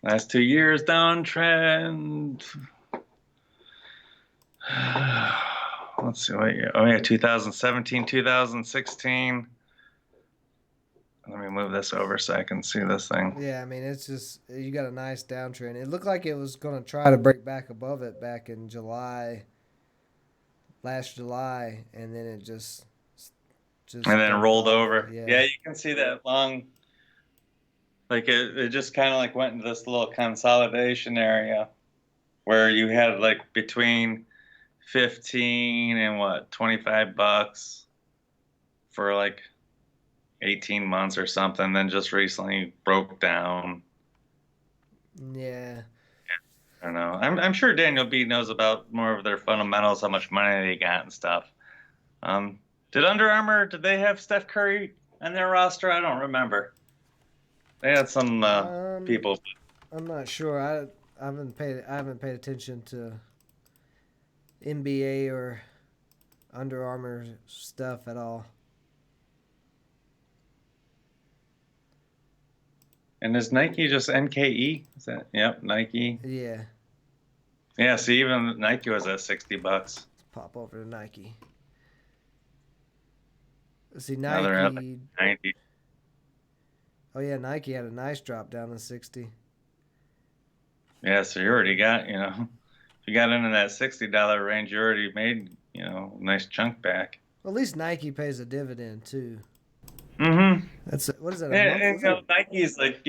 Last 2 years downtrend. Let's see what year. Oh yeah, 2017, 2016. Let me move this over so I can see this thing. Yeah, I mean it's just you got a nice downtrend. It looked like it was going to try to break back above it back in last July, and then it just And then dumped rolled off. over. Yeah. Yeah, you can see that long, like it just kind of like went into this little consolidation area where you had like between 15 and what, $25 for like 18 months or something, then just recently broke down. Yeah. I don't know. I'm sure Daniel B knows about more of their fundamentals, how much money they got and stuff. Did Under Armour, did they have Steph Curry on their roster? I don't remember. They had some Um, people. I'm not sure. I haven't paid attention to NBA or Under Armour stuff at all. And is Nike just NKE? Is that? Yep, Nike. Yeah. Yeah, see, even Nike was at $60. Let's pop over to Nike. Let's see, Now they're at like Nike. 90. Oh yeah, Nike had a nice drop down to 60. Yeah, so you already got, if you got into that $60 range, you already made, a nice chunk back. Well, at least Nike pays a dividend too. Mm-hmm. That's what is that, a month? And, Was it? Nike's like,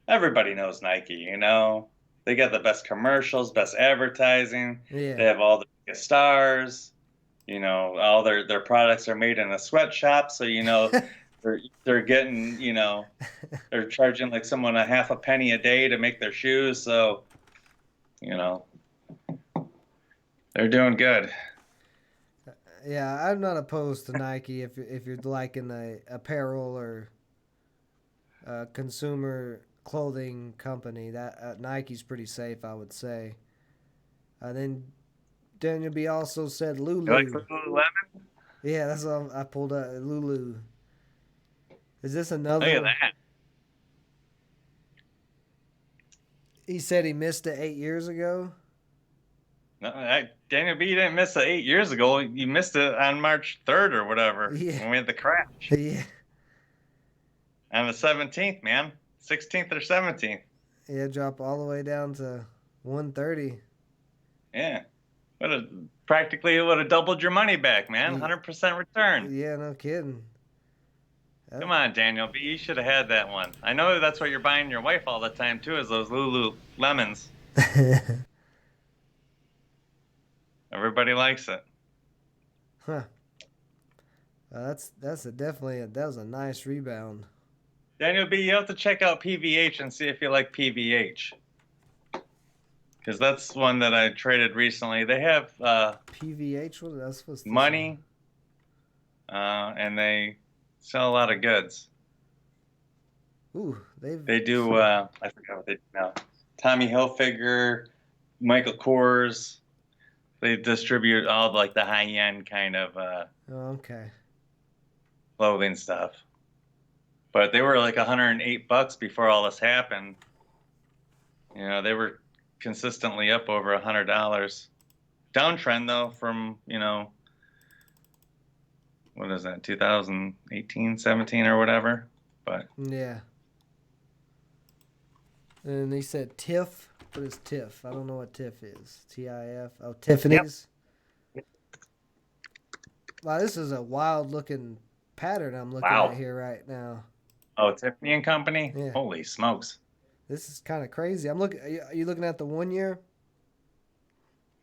everybody knows Nike. They got the best commercials, best advertising. They Yeah. have all the biggest stars. All their products are made in a sweatshop, so they're getting, they're charging like someone a half a penny a day to make their shoes, so you know they're doing good. Yeah, I'm not opposed to Nike if you're liking the apparel or consumer clothing company. That Nike's pretty safe, I would say. Then Daniel B also said You like Lulu. Lululemon? Yeah, that's what I pulled up. Lulu. Is this Look at another? that. He said he missed it 8 years ago. No, Daniel B didn't miss it 8 years ago. You missed it on March 3rd or whatever Yeah, when we had the crash yeah, on the 17th, man. 16th or 17th. yeah. Drop all the way down to 130. Yeah. Practically it would have doubled your money back, man. Yeah, 100% return. yeah, no kidding. Come That- on, Daniel B. You should have had that one. I know that's what you're buying your wife all the time too, is those Lululemons. Everybody likes it. Huh. That was a nice rebound. Daniel B, you have to check out PVH and see if you like PVH. Because that's one that I traded recently. They have PVH. What's this one? money, and they sell a lot of goods. Ooh, they've. They do, I forgot what they do now. Tommy Hilfiger, Michael Kors. They distribute all of, like the high-end kind of Oh, okay. clothing stuff. But they were like $108 before all this happened. You know, they were consistently up over $100. Downtrend though from, what is that, 2018, 17 or whatever. But Yeah. And they said TIFF. What is TIFF? I don't know what TIFF is. TIF. Oh, Tiffany's. Yep. Wow, this is a wild looking pattern I'm looking at Wow. here right now. Oh, Tiffany and Company? Yeah. Holy smokes. This is kind of crazy. I'm looking. Are you looking at the 1 year?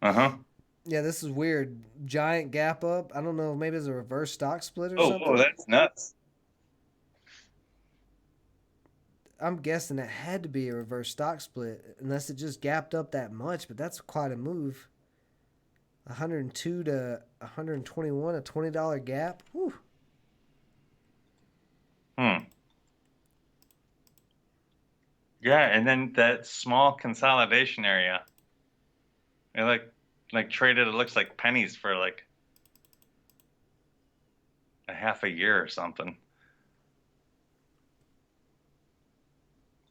Uh-huh. Yeah, this is weird. Giant gap up. I don't know. Maybe it's a reverse stock split or Oh, something. that's nuts. I'm guessing it had to be a reverse stock split, unless it just gapped up that much. But that's quite a move. 102 to 121, a $20 gap. Whew. Hmm. Yeah, and then that small consolidation area. They like traded, it looks like pennies for like a half a year or something.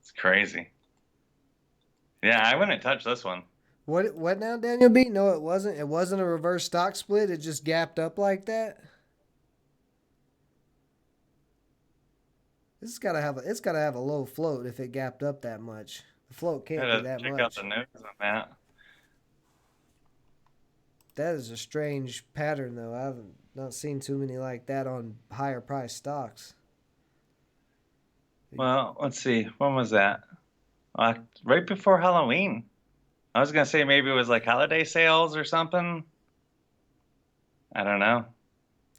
It's crazy. Yeah, I wouldn't touch this one. What now, Daniel B? No, it wasn't. It wasn't a reverse stock split. It just gapped up like that. It's gotta have a low float if it gapped up that much. The float can't be Gotta that check out the much. news on that. That is a strange pattern, though. I haven't not seen too many like that on higher price stocks. Well, let's see. When was that? Right before Halloween. I was gonna say maybe it was like holiday sales or something. I don't know.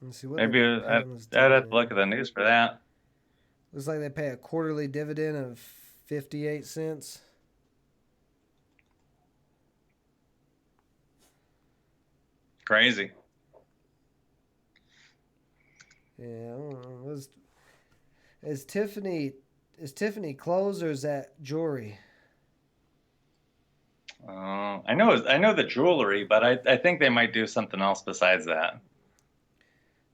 Let's see what Maybe they're paying this I'd have to look dividend. at the news for that. Looks like they pay a quarterly dividend of 58 cents. Crazy. Yeah, I don't know. Is Tiffany clothes or is that jewelry? I know the jewelry, but I think they might do something else besides that.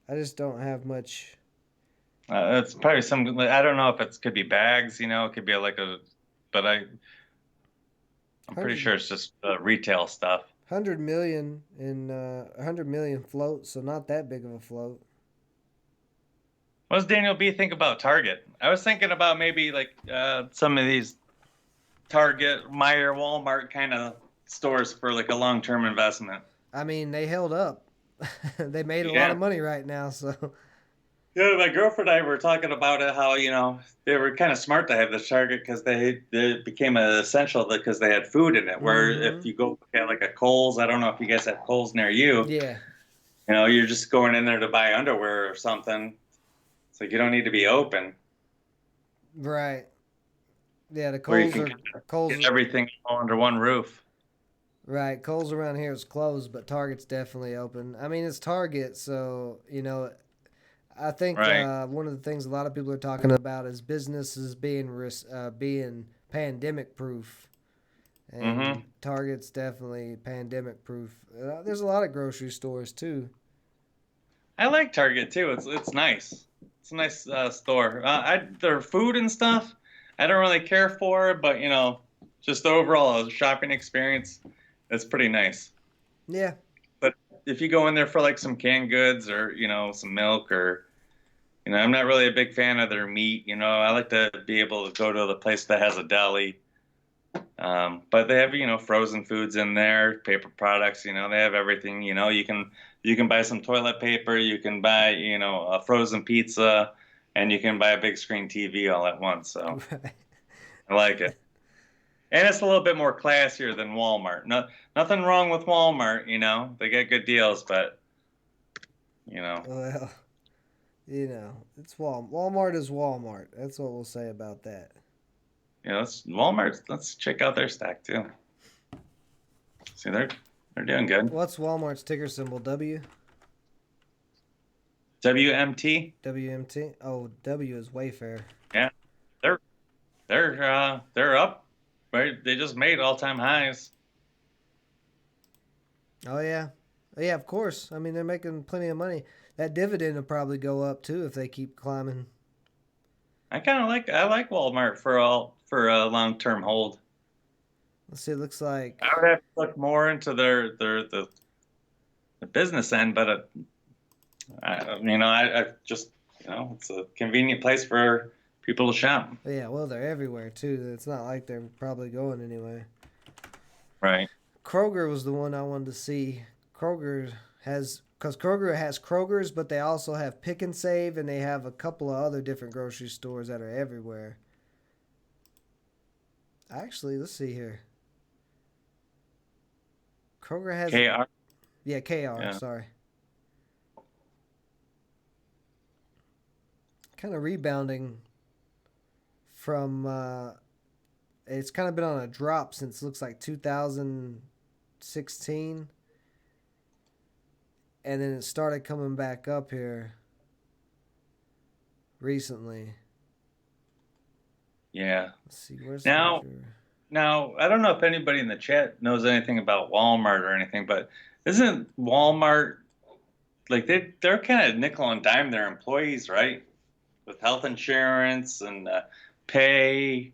I just don't have much. It's probably some. I don't know if it could be bags. It could be like a. But I'm pretty 100, sure it's just retail stuff. 100 million in 100 million float, so not that big of a float. What does Daniel B think about Target? I was thinking about maybe like some of these Target, Meyer, Walmart kind of stores for like a long-term investment. I mean, they held up. They made a lot Yeah. of money right now, so Yeah, my girlfriend and I were talking about it, how, they were kind of smart to have this Target because they became an essential because they had food in it. Where if mm-hmm. you go at like a Kohl's, I don't know if you guys have Kohl's near you, Yeah, you're just going in there to buy underwear or something. It's like you don't need to be open, right. Yeah, the where you Coles can are Coles. get everything all under one roof. Right, Coles around here is closed, but Target's definitely open. I mean, it's Target, so I think Right. one of the things a lot of people are talking about is businesses being pandemic proof, Mm-hmm. and Target's definitely pandemic proof. There's a lot of grocery stores too. I like Target too. It's nice. It's a nice store. Their food and stuff, I don't really care for, but just the overall shopping experience, it's pretty nice. Yeah, But if you go in there for like some canned goods or some milk or I'm not really a big fan of their meat. I like to be able to go to the place that has a deli. But they have frozen foods in there, paper products. They have everything. You can buy some toilet paper, you can buy a frozen pizza, and you can buy a big screen TV all at once. So right. I like it. And it's a little bit more classier than Walmart. No, nothing wrong with Walmart, you know. They get good deals, but you know, Well, it's Walmart is Walmart. That's what we'll say about that. Walmart. Let's check out their stack too. See, they're doing good. What's Walmart's ticker symbol? WMT. WMT? Oh, W is Wayfair. Yeah, they're they're up. Right, they just made all-time highs. Oh yeah, yeah. Of course. I mean, they're making plenty of money. That dividend will probably go up too if they keep climbing. I like Walmart for a long-term hold. Let's see. It looks like. I would have to look more into the business end, but I just it's a convenient place for people to shop. Yeah, well, they're everywhere too. It's not like they're probably going anywhere. Right. Kroger was the one I wanted to see. Kroger because Kroger has Kroger's, but they also have Pick and Save, and they have a couple of other different grocery stores that are everywhere. Actually, let's see here. Kroger has KR. yeah KR. Yeah. Sorry. Kind of rebounding from. It's kind of been on a drop since looks like 2016. And then it started coming back up here recently. Yeah. Let's see, where's Now, now I don't know if anybody in the chat knows anything about Walmart or anything, but isn't Walmart like they're kind of nickel and dime their employees, right? With health insurance and pay.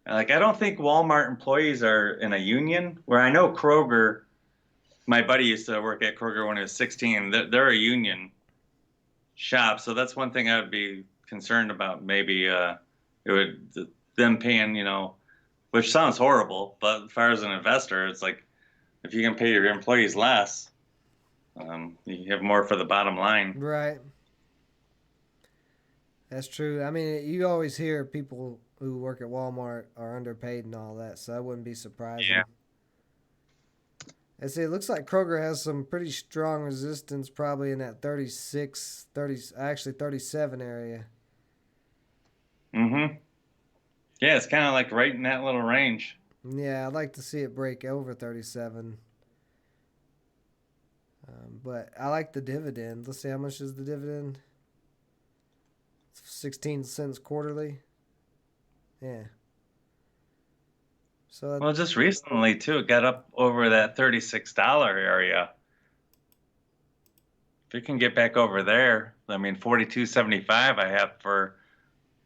Like I don't think Walmart employees are in a union. Where I know Kroger, my buddy used to work at Kroger when he was 16. They're a union shop, so that's one thing I would be concerned about. Maybe it would them paying, which sounds horrible, but as far as an investor, it's like if you can pay your employees less, you have more for the bottom line. Right. That's true. I mean, you always hear people who work at Walmart are underpaid and all that, so that wouldn't be surprising. Yeah. I see, it looks like Kroger has some pretty strong resistance probably in that 37 area. Mm-hmm. Yeah, it's kind of like right in that little range. Yeah, I'd like to see it break over 37. But I like the dividend. Let's see, how much is the dividend? 16 cents quarterly. Yeah. So Well, just recently too, it got up over that $36 area. If you can get back over there, I mean, 42.75 I have for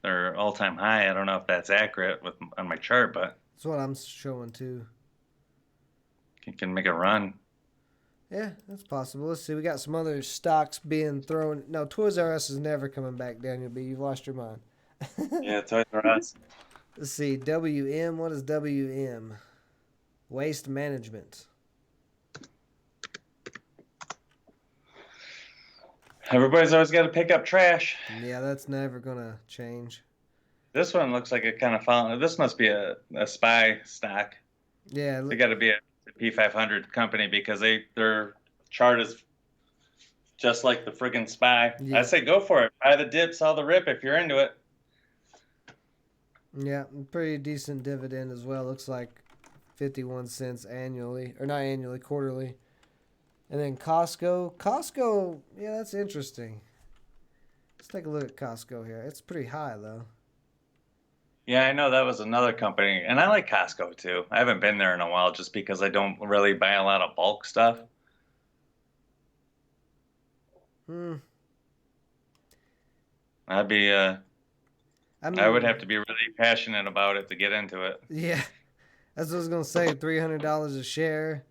their all-time high. I don't know if that's accurate on my chart, but that's what I'm showing too. you can make a run. Yeah, that's possible. Let's see. We got some other stocks being thrown. No, Toys R Us is never coming back, Daniel B. You've lost your mind. Yeah, Toys R Us. Let's see. WM. What is WM? Waste Management. Everybody's always got to pick up trash. Yeah, that's never going to change. This one looks like it kind of found. This must be a SPY stock. Yeah. They got to be a P500 company because their chart is just like the friggin' SPY. Yeah. I say go for it. Buy the dip, sell the rip if you're into it. Yeah, pretty decent dividend as well. Looks like 51 cents annually. Or not annually, quarterly. And then Costco. Costco, yeah, that's interesting. Let's take a look at Costco here. It's pretty high, though. Yeah, I know that was another company. And I like Costco, too. I haven't been there in a while just because I don't really buy a lot of bulk stuff. I'd be, I would have to be really passionate about it to get into it. Yeah, that's what I was going to say. $300 a share.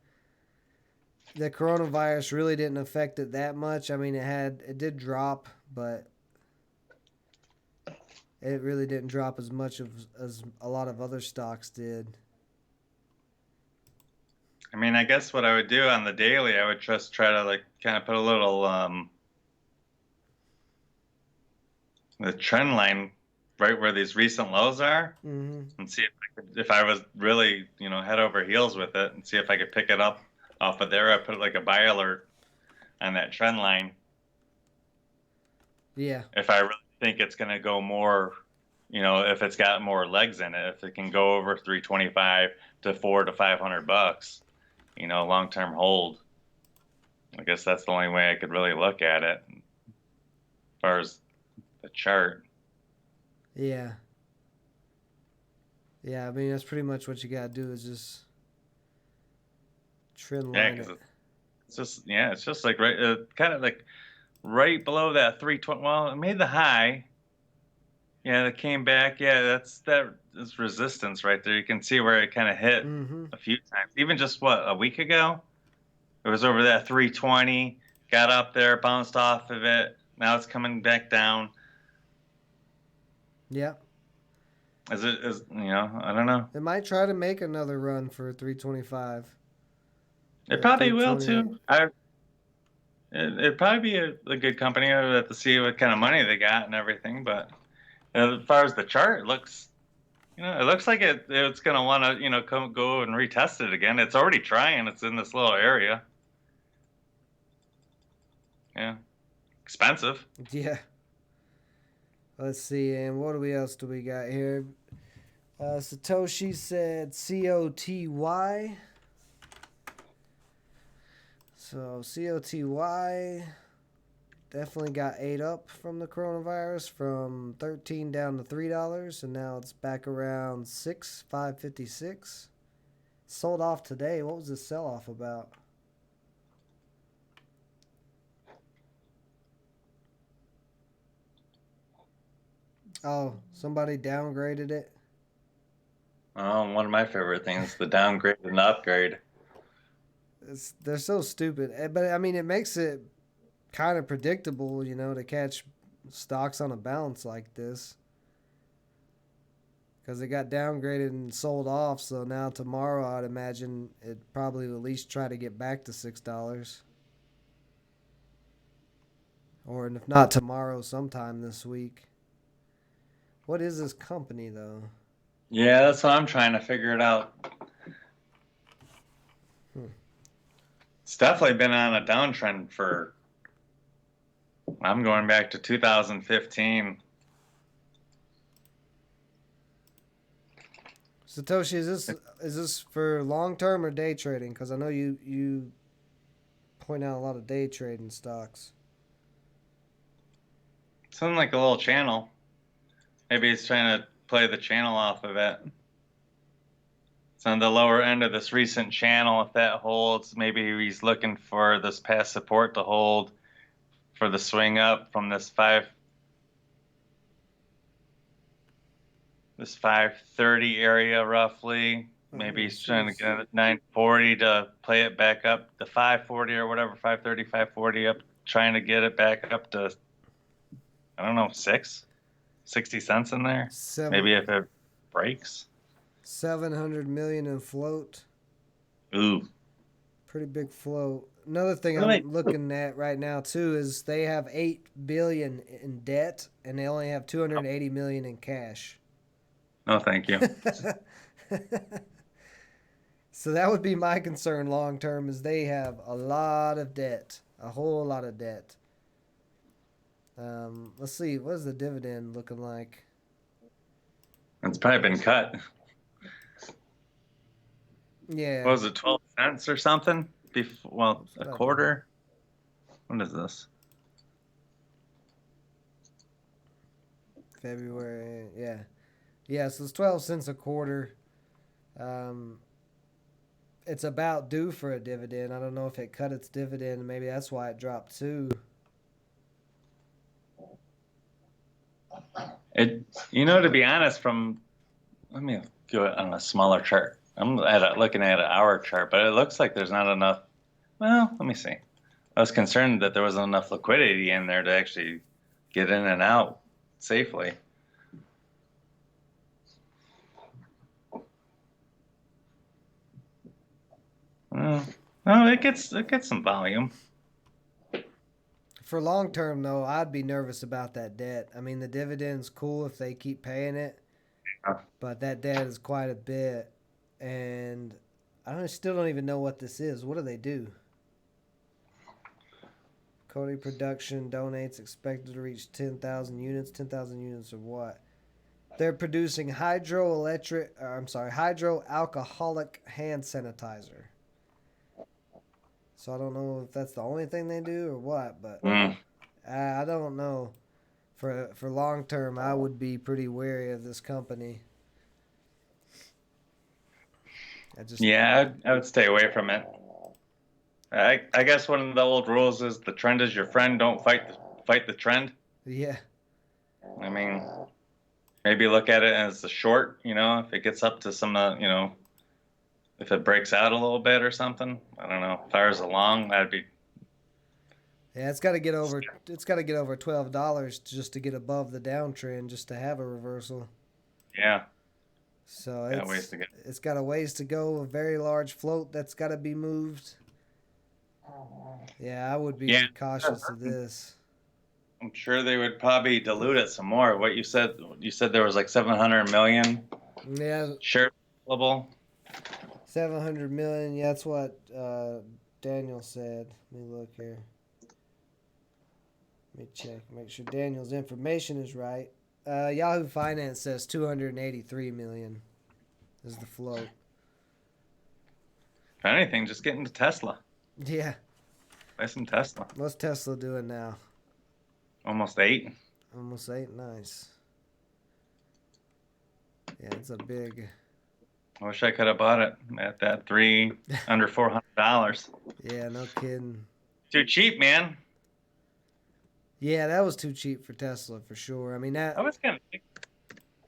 The coronavirus really didn't affect it that much. I mean, it did drop, but it really didn't drop as much as a lot of other stocks did. I mean, I guess what I would do on the daily, I would just try to like kind of put a little the trend line right where these recent lows are, Mm-hmm. and see if I was really, head over heels with it, and see if I could pick it up off of there. I put like a buy alert on that trend line. Yeah. If I really think it's going to go more, if it's got more legs in it, if it can go over 325 to $400 to $500, long term hold. I guess that's the only way I could really look at it as far as the chart. Yeah. Yeah, I mean that's pretty much what you gotta do is just trend Yeah, line because it. it's just like right, kind of like right below that 320. Well, it made the high. Yeah, it came back. Yeah, that is resistance right there. You can see where it kind of hit Mm-hmm. a few times. Even just a week ago, it was over that 320. Got up there, bounced off of it. Now it's coming back down. Yeah. I don't know. It might try to make another run for 325 It or probably will 328. too. It'd probably be a good company. I would have to see what kind of money they got and everything. But as far as the chart, it looks like it's gonna want to go and retest it again. It's already trying. It's in this little area. Yeah, expensive. Yeah. Let's see, and what do we else do we got here? Satoshi said COTY. So COTY definitely got ate up from the coronavirus, from 13 down to $3, and now it's back around 556. Sold off today. What was the sell off about? Oh, somebody downgraded it. One of my favorite things, the downgrade and the upgrade. They're so stupid, but I mean, it makes it kind of predictable, to catch stocks on a bounce like this. Because it got downgraded and sold off, so now tomorrow I'd imagine it probably will at least try to get back to $6. Or if not tomorrow, sometime this week. What is this company though? Yeah, that's what I'm trying to figure it out. It's definitely been on a downtrend for. I'm going back to 2015. Satoshi, is this for long term or day trading? Because I know you point out a lot of day trading stocks. Something like a little channel. Maybe he's trying to play the channel off of it. It's on the lower end of this recent channel. If that holds, maybe he's looking for this past support to hold for the swing up from this 530 area roughly. Maybe he's trying to get it 940 to play it back up to 540 or whatever, 530, 540 up, trying to get it back up to, I don't know, 60 cents in there. Maybe if it breaks. 700 million in float. Ooh. Pretty big float. Another thing I'm looking at right now too is they have 8 billion in debt and they only have 280 million in cash. No, thank you. So that would be my concern long term is they have a lot of debt, a whole lot of debt. Let's see, what is the dividend looking like? It's probably been cut. Yeah. What was it, 12 cents or something? Well, a quarter? What is this? February, yeah. Yeah, so it's 12 cents a quarter. It's about due for a dividend. I don't know if it cut its dividend. Maybe that's why it dropped too. To be honest, let me go on a smaller chart. I'm looking at an hour chart, but it looks like there's not enough. Well, let me see. I was concerned that there wasn't enough liquidity in there to actually get in and out safely. Well, it gets some volume. for long term though, I'd be nervous about that debt. I mean, the dividend's cool if they keep paying it, but that debt is quite a bit, and still don't even know what this is. What do they do? Cody Production donates expected to reach 10,000 units. 10,000 units of what? They're producing hydroalcoholic hand sanitizer. So I don't know if that's the only thing they do or what, but I don't know. For long term, I would be pretty wary of this company. Yeah, I would stay away from it. I guess one of the old rules is the trend is your friend. Don't fight the trend. Yeah. I mean, maybe look at it as a short. If it gets up to some, if it breaks out a little bit or something. I don't know. Fires along, that'd be. Yeah, it's got to get over. It's got to get over $12 just to get above the downtrend, just to have a reversal. Yeah. So it's got a ways to go. A very large float that's got to be moved. Yeah, I would be cautious of this. I'm sure they would probably dilute it some more. What you said there was like 700 million shares available. 700 million. Yeah, that's what Daniel said. Let me look here. Let me check. Make sure Daniel's information is right. Yahoo Finance says 283 million is the float. If anything, just get into Tesla. Yeah. Buy some Tesla. What's Tesla doing now? Almost 8. Almost 8. Nice. Yeah, it's a big. I wish I could have bought it at that under $400. Yeah, no kidding. Too cheap, man. Yeah, that was too cheap for Tesla for sure. I mean that. I was kind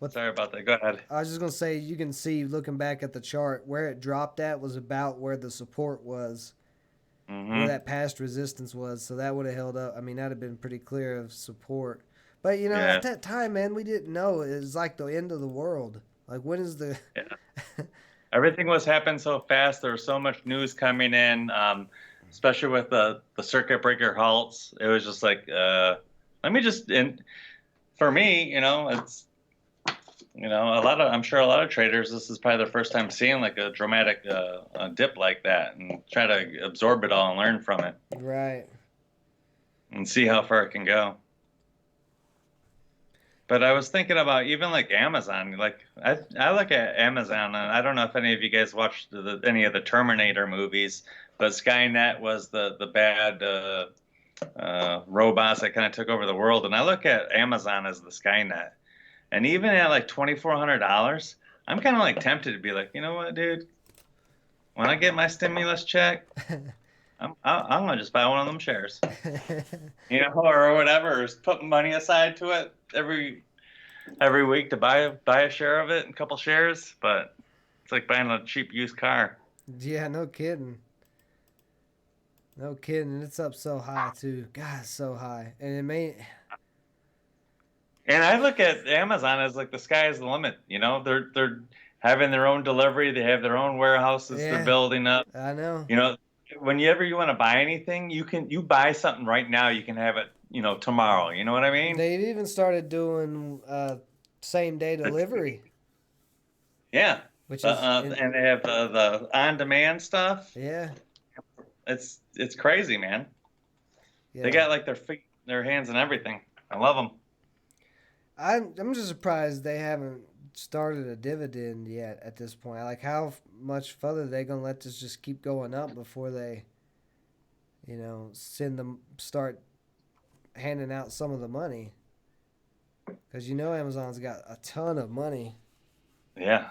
of. Sorry about that. Go ahead. I was just gonna say, you can see looking back at the chart where it dropped at was about where the support was, where that past resistance was. So that would have held up. I mean, that'd have been pretty clear of support. But at that time, man, we didn't know it was like the end of the world. Like when is the? Yeah. Everything was happening so fast. There was so much news coming in. Especially with the circuit breaker halts, it was just like, let me just. And for me, it's, I'm sure a lot of traders, this is probably their first time seeing like a dramatic a dip like that, and try to absorb it all and learn from it. Right. And see how far it can go. But I was thinking about even like Amazon. Like I look at Amazon, and I don't know if any of you guys watched any of the Terminator movies, but Skynet was the bad robots that kind of took over the world. And I look at Amazon as the Skynet. And even at like $2,400, I'm kind of like tempted to be like, you know what, dude? When I get my stimulus check, I'm gonna just buy one of them shares, or whatever, or put money aside to it every week to buy a share of it, a couple shares. But it's like buying a cheap used car. Yeah, no kidding. No kidding. It's up so high too. God, it's so high, and it may. And I look at Amazon as like the sky is the limit. They're having their own delivery. They have their own warehouses they're building up. I know. Whenever you want to buy anything, you buy something right now, you can have it, tomorrow. You know what I mean? They've even started doing same day delivery. Yeah. Which is and they have the on demand stuff. Yeah. It's crazy, man. Yeah. They got like their feet, their hands, and everything. I love them. I'm just surprised they haven't started a dividend yet at this point. Like, how much further are they gonna let this just keep going up before they, start handing out some of the money? Because Amazon's got a ton of money. Yeah.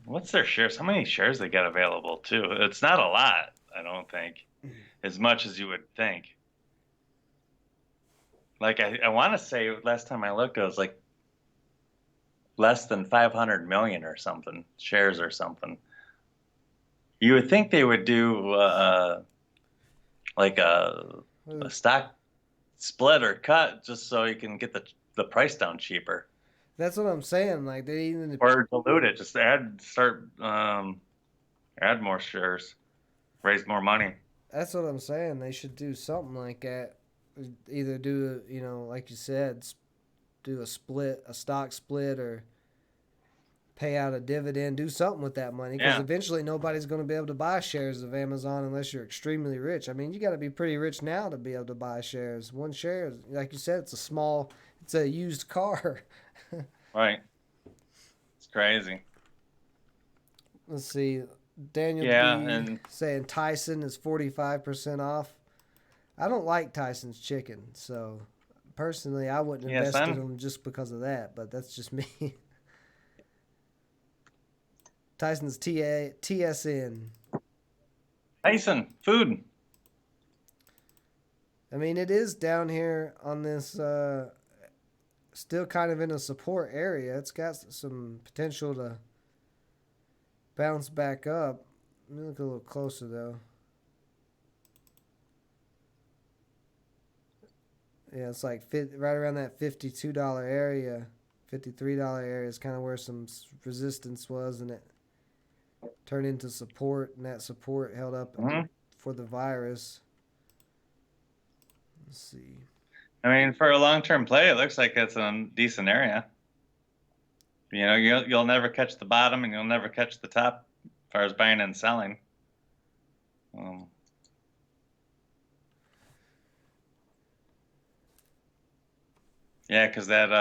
What's their shares? How many shares they got available too? It's not a lot, I don't think, as much as you would think. Like I want to say last time I looked, it was like less than 500 million or something shares or something. You would think they would do like a stock split or cut just so you can get the price down cheaper. That's what I'm saying. Like they even or dilute it, just add more shares, raise more money. That's what I'm saying. They should do something like that. either do like you said, do a stock split, or pay out a dividend, do something with that money, because Yeah. eventually nobody's going to be able to buy shares of Amazon unless you're extremely rich. I mean, you got to be pretty rich now to be able to buy shares. One share, like you said, it's a used car. Right. It's crazy. Let's see. Daniel Yeah, B and saying Tyson is 45% off. I don't like Tyson's chicken, so personally, I wouldn't yeah, invest in son. them just because of that. But that's just me. Tyson's TSN. Tyson, food. I mean, it is down here on this, still kind of in a support area. It's got some potential to bounce back up. Let me look a little closer, though. Yeah, it's like right around that $52 area. $53 area is kind of where some resistance was, and it turned into support, and that support held up Hmm. for the virus. Let's see. I mean, for a long-term play, it looks like it's a decent area. You know, you'll never catch the bottom, and you'll never catch the top as far as buying and selling. Um, yeah, because that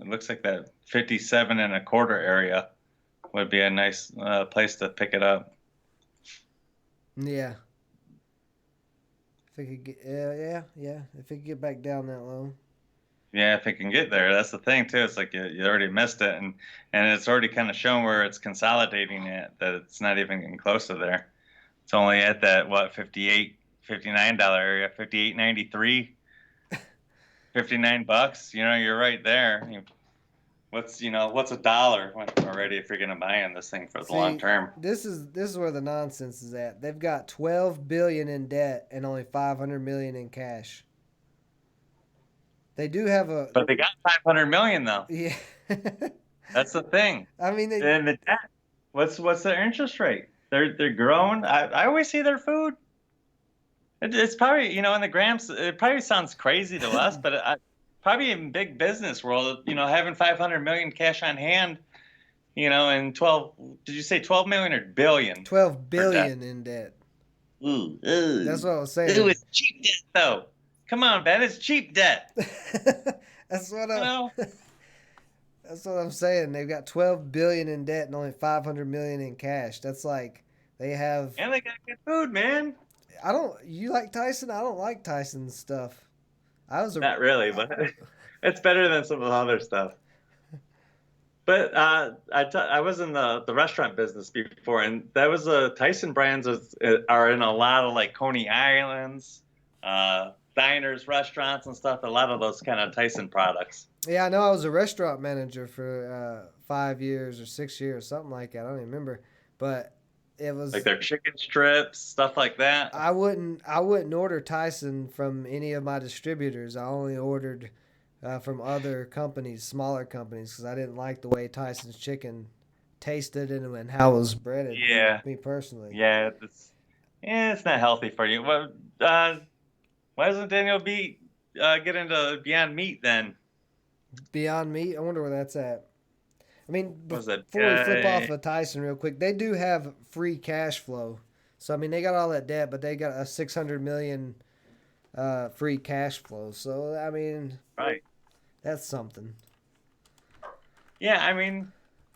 it looks like that 57 and a quarter area would be a nice place to pick it up. Yeah. If it could get, yeah. If it could get back down that low. Yeah, if it can get there, that's the thing too. It's like you already missed it, and it's already kind of shown where it's consolidating it, that it's not even getting close to there. It's only at that what 58, $59 area, 58.93, $59. You know, you're right there. What's a dollar already if you're gonna buy in this thing for the long See, term? this is where the nonsense is at. They've got 12 billion in debt and only 500 million in cash. They do have a But they got 500 million though. yeah. That's the thing. I mean, they And the debt. What's their interest rate? They're growing. I always see their food. It's probably, in the grams, it probably sounds crazy to us, but probably in big business world, having 500 million cash on hand, and 12, did you say 12 million or billion 12 for debt? billion in debt. Ooh, That's ooh. what I was Ooh, saying. it's cheap debt though. Come on, Ben, it's cheap debt. that's what You I know? that's what I'm saying. They've got 12 billion in debt and only 500 million in cash. That's like they have. And they got good food, man. I don't. You like Tyson? I don't like Tyson's stuff. I was a. Not really, but it's better than some of the other stuff. But I was in the restaurant business before, and that was Tyson brands are in a lot of like Coney Islands, diners, restaurants, and stuff. A lot of those kind of Tyson products, Yeah, I know. I was a restaurant manager for 5 years or 6 years, something like that. I don't even remember, but it like was. their chicken strips, stuff like that. I wouldn't order Tyson from any of my distributors. I only ordered from other companies, smaller companies, because I didn't like the way Tyson's chicken tasted and how it was breaded. Yeah, Me personally. yeah, it's not healthy for you. Well, why doesn't Daniel B get into Beyond Meat then? Beyond Meat, I wonder where that's at. I mean, What was that? before we flip off of Tyson real quick, they do have free cash flow. So I mean, they got all that debt, but they got a 600 million free cash flow. So I mean, Right. that's something. Yeah, I mean,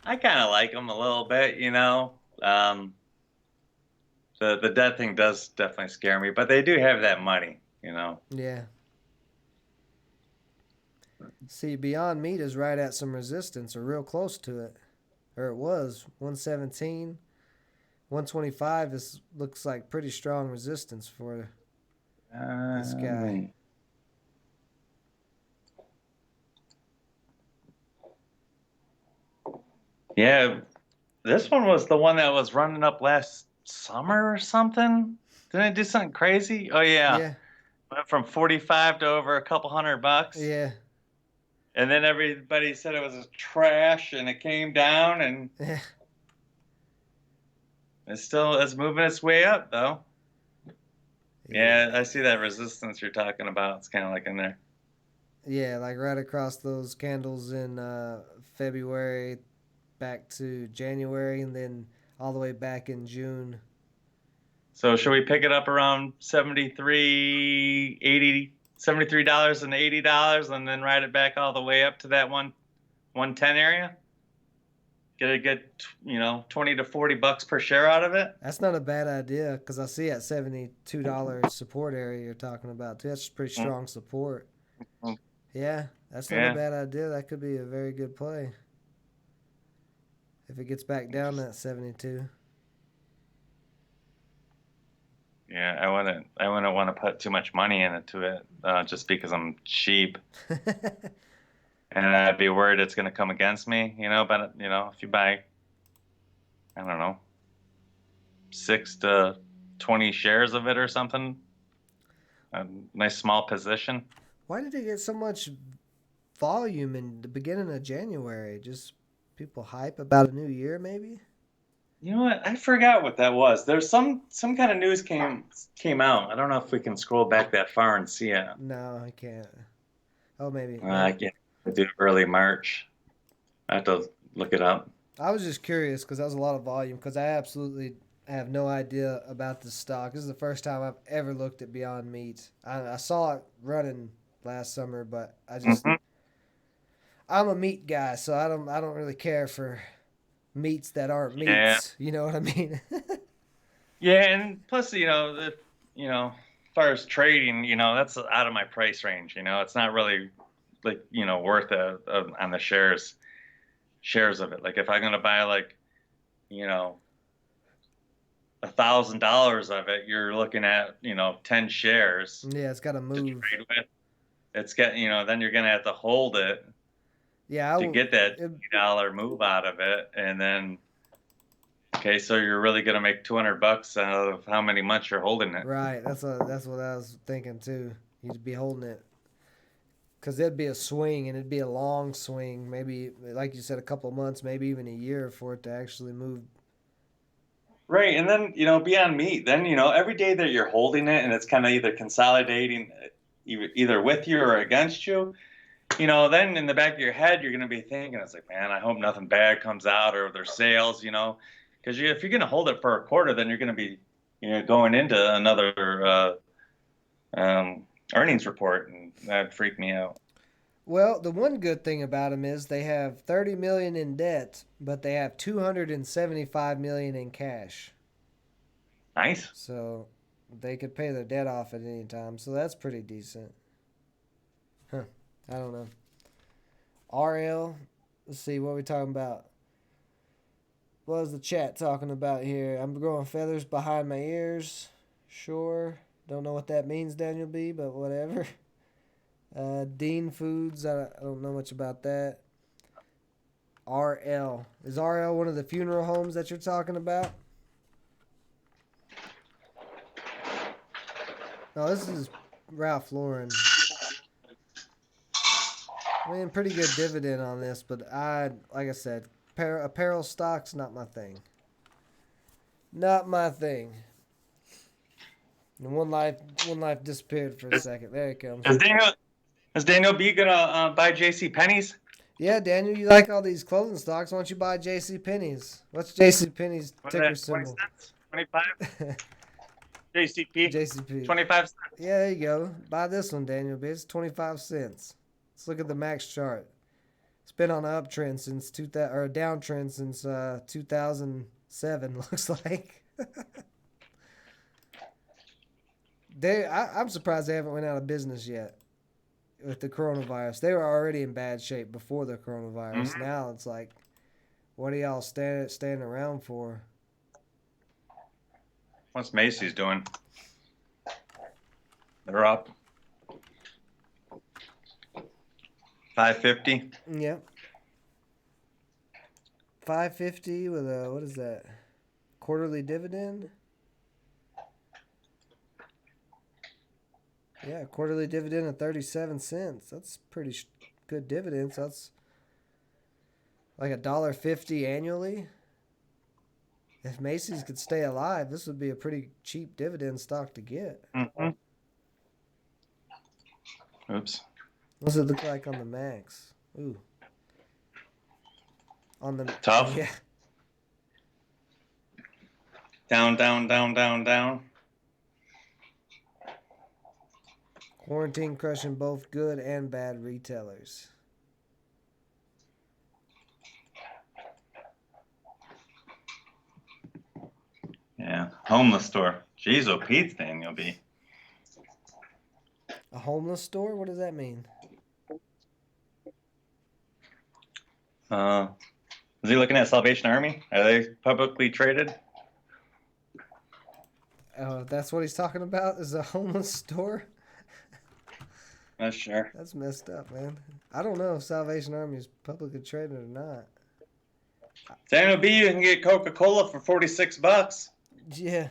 I kind of like them a little bit. The debt thing does definitely scare me, but they do have that money. Yeah. See, Beyond Meat is right at some resistance or real close to it. Or it was 117. 125 looks like pretty strong resistance for this guy. Um, yeah, this one was the one that was running up last summer or something. Didn't it do something crazy? Oh yeah, Yeah. went from 45 to over a couple $100, Yeah. and then everybody said it was trash, and it came down, and Yeah. it's moving its way up though. Yeah, Yeah. I see that resistance you're talking about. It's kind of like in there. Yeah, like right across those candles in February back to January and then all the way back in June. So should we pick it up around 73 dollars and $80 and then ride it back all the way up to that 110 area? Get 20 to 40 bucks per share out of it. That's not a bad idea because I see at $72 support area you're talking about too. That's pretty strong support. Mhm. Yeah, that's not a Yeah. bad idea. That could be a very good play if it gets back down to that 72. Yeah, I wouldn't want to put too much money into it just because I'm cheap and I'd be worried it's going to come against me, but if you buy, I don't know, 6 to 20 shares of it or something, a nice small position. Why did it get so much volume in the beginning of January? Just people hype about a new year, maybe? You know what? I forgot what that was. There's some kind of news came out. I don't know if we can scroll back that far and see it. No, I can't. Oh, maybe. I can't do early March. I have to look it up. I was just curious because that was a lot of volume because I absolutely have no idea about this stock. This is the first time I've ever looked at Beyond Meat. I saw it running last summer, but Hmm. I'm a meat guy, so I don't really care for meats that aren't Yeah, meats. You know what I mean? yeah, and plus, as far as trading, that's out of my price range. It's not really like worth it on the shares of it. Like if I'm gonna buy like you know $1,000 of it, you're looking at 10 shares Yeah, it's got to to move. trade with. Then you're gonna have to hold it Yeah, I to will. get that It, $20 move out of it, and then okay, so you're really gonna make 200 bucks out of how many months you're holding it. right. That's what I was thinking too. You'd be holding it because it'd be a swing and it'd be a long swing. Maybe, like you said, a couple of months, maybe even a year for it to actually move. Right, and then beyond meat, then every day that you're holding it, and it's kind of either consolidating, either with you or against you. Then in the back of your head, you're gonna be thinking, it's like, man, I hope nothing bad comes out or their sales, because if you're gonna hold it for a quarter, then you're gonna be, going into another earnings report, and that'd freak me out. Well, the one good thing about them is they have 30 million in debt, but they have 275 million in cash. Nice. So they could pay their debt off at any time. So that's pretty decent. Huh. I don't know. RL. Let's see what we talking about. What was the chat talking about here? I'm growing feathers behind my ears. Sure. Don't know what that means, Daniel B, but whatever. Dean Foods. I don't know much about that. RL. Is RL one of the funeral homes that you're talking about? No, this is Ralph Lauren. I mean, pretty good dividend on this, but like I said, apparel stocks not my thing. Not my thing. And one life disappeared for a Is, second. There it comes. is Daniel is Daniel B gonna buy J.C. Penney's? Yeah, Daniel, you like all these clothing stocks? Why don't you buy J.C. Penney's? What's J.C. Penney's What is ticker that? 20 symbol? cents? 25? JCP? JCP. 25 cents. Yeah, there you go. Buy this one, Daniel. It's 25 cents. Let's look at the max chart. It's been on an uptrend since 2000 or a downtrend since 2007. Looks like. I'm surprised they haven't went out of business yet with the coronavirus. They were already in bad shape before the coronavirus. Hmm. Now it's like, what are y'all standing around for? What's Macy's doing? They're up 550. Yep. 550 with a what is that? Quarterly dividend? Yeah, quarterly dividend of 37 cents. That's pretty good dividends. That's like $1.50 annually. If Macy's could stay alive, this would be a pretty cheap dividend stock to get. Mm-hmm. Oops. What's it look like on the max? Ooh, on the Tough. yeah. Down, down, down, down, down. Quarantine crushing both good and bad retailers. Yeah. Homeless store. Jeez, oh Pete's thing you'll be. A homeless store? What does that mean? Is he looking at Salvation Army? Are they publicly traded? That's what he's talking about? Is a homeless store? Not sure. That's messed up, man. I don't know if Salvation Army is publicly traded or not. Daniel B, you can get Coca-Cola for $46. Yeah.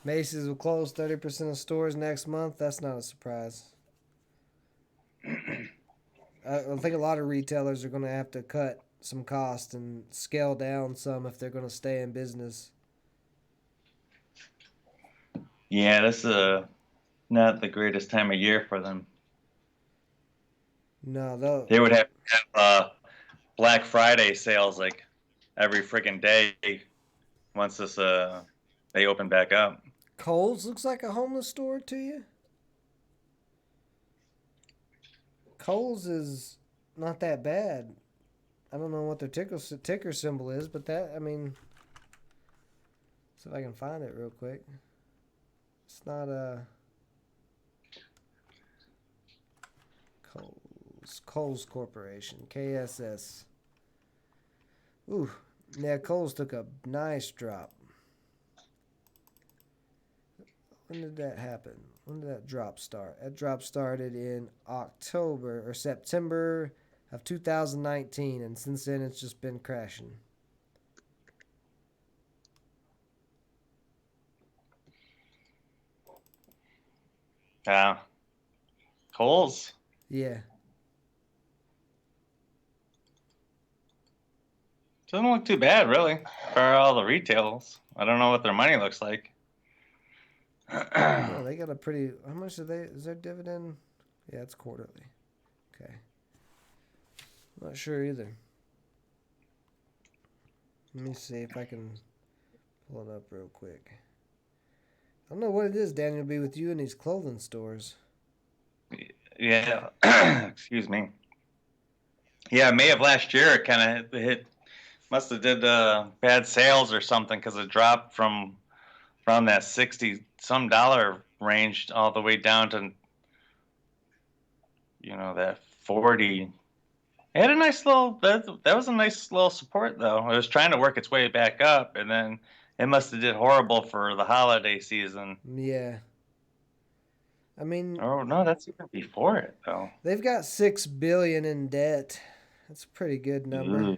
Macy's will close 30% of stores next month. That's not a surprise. I think a lot of retailers are going to have to cut some cost and scale down some if they're going to stay in business. Yeah, this is not the greatest time of year for them. No, they would have to have Black Friday sales like every freaking day once this they open back up. Kohl's looks like a homeless store to you? Kohl's is not that bad. I don't know what their ticker symbol is, but that, I mean, see if I can find it real quick. It's not a Kohl's Corporation, KSS. Ooh, yeah, Kohl's took a nice drop. When did that happen? When did that drop start? That drop started in October or September of 2019, and since then it's just been crashing. Yeah. Kohl's. Yeah. Doesn't look too bad, really, for all the retails. I don't know what their money looks like. Oh, they got a pretty. How much is their dividend? Yeah, it's quarterly. Okay. Not sure either. Let me see if I can pull it up real quick. I don't know what it is, Daniel, be with you in these clothing stores. Yeah. Excuse me. Yeah, May of last year it kind of hit. Must have did bad sales or something because it dropped from around that $60-some range all the way down to that 40. It had a nice little that was a nice little support though. It was trying to work its way back up, and then it must have did horrible for the holiday season. Yeah. I mean, oh no, that's even before it though. They've got $6 billion in debt. That's a pretty good number. Ooh.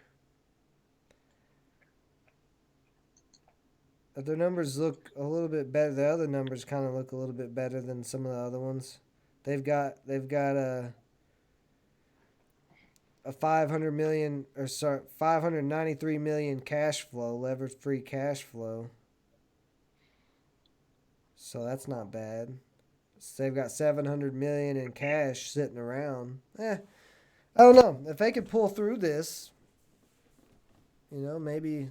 Their numbers look a little bit better. The other numbers kind of look a little bit better than some of the other ones. They've got a 500 million or sorry 593 million cash flow, levered free cash flow. So that's not bad. So they've got 700 million in cash sitting around. I don't know if they could pull through this. Maybe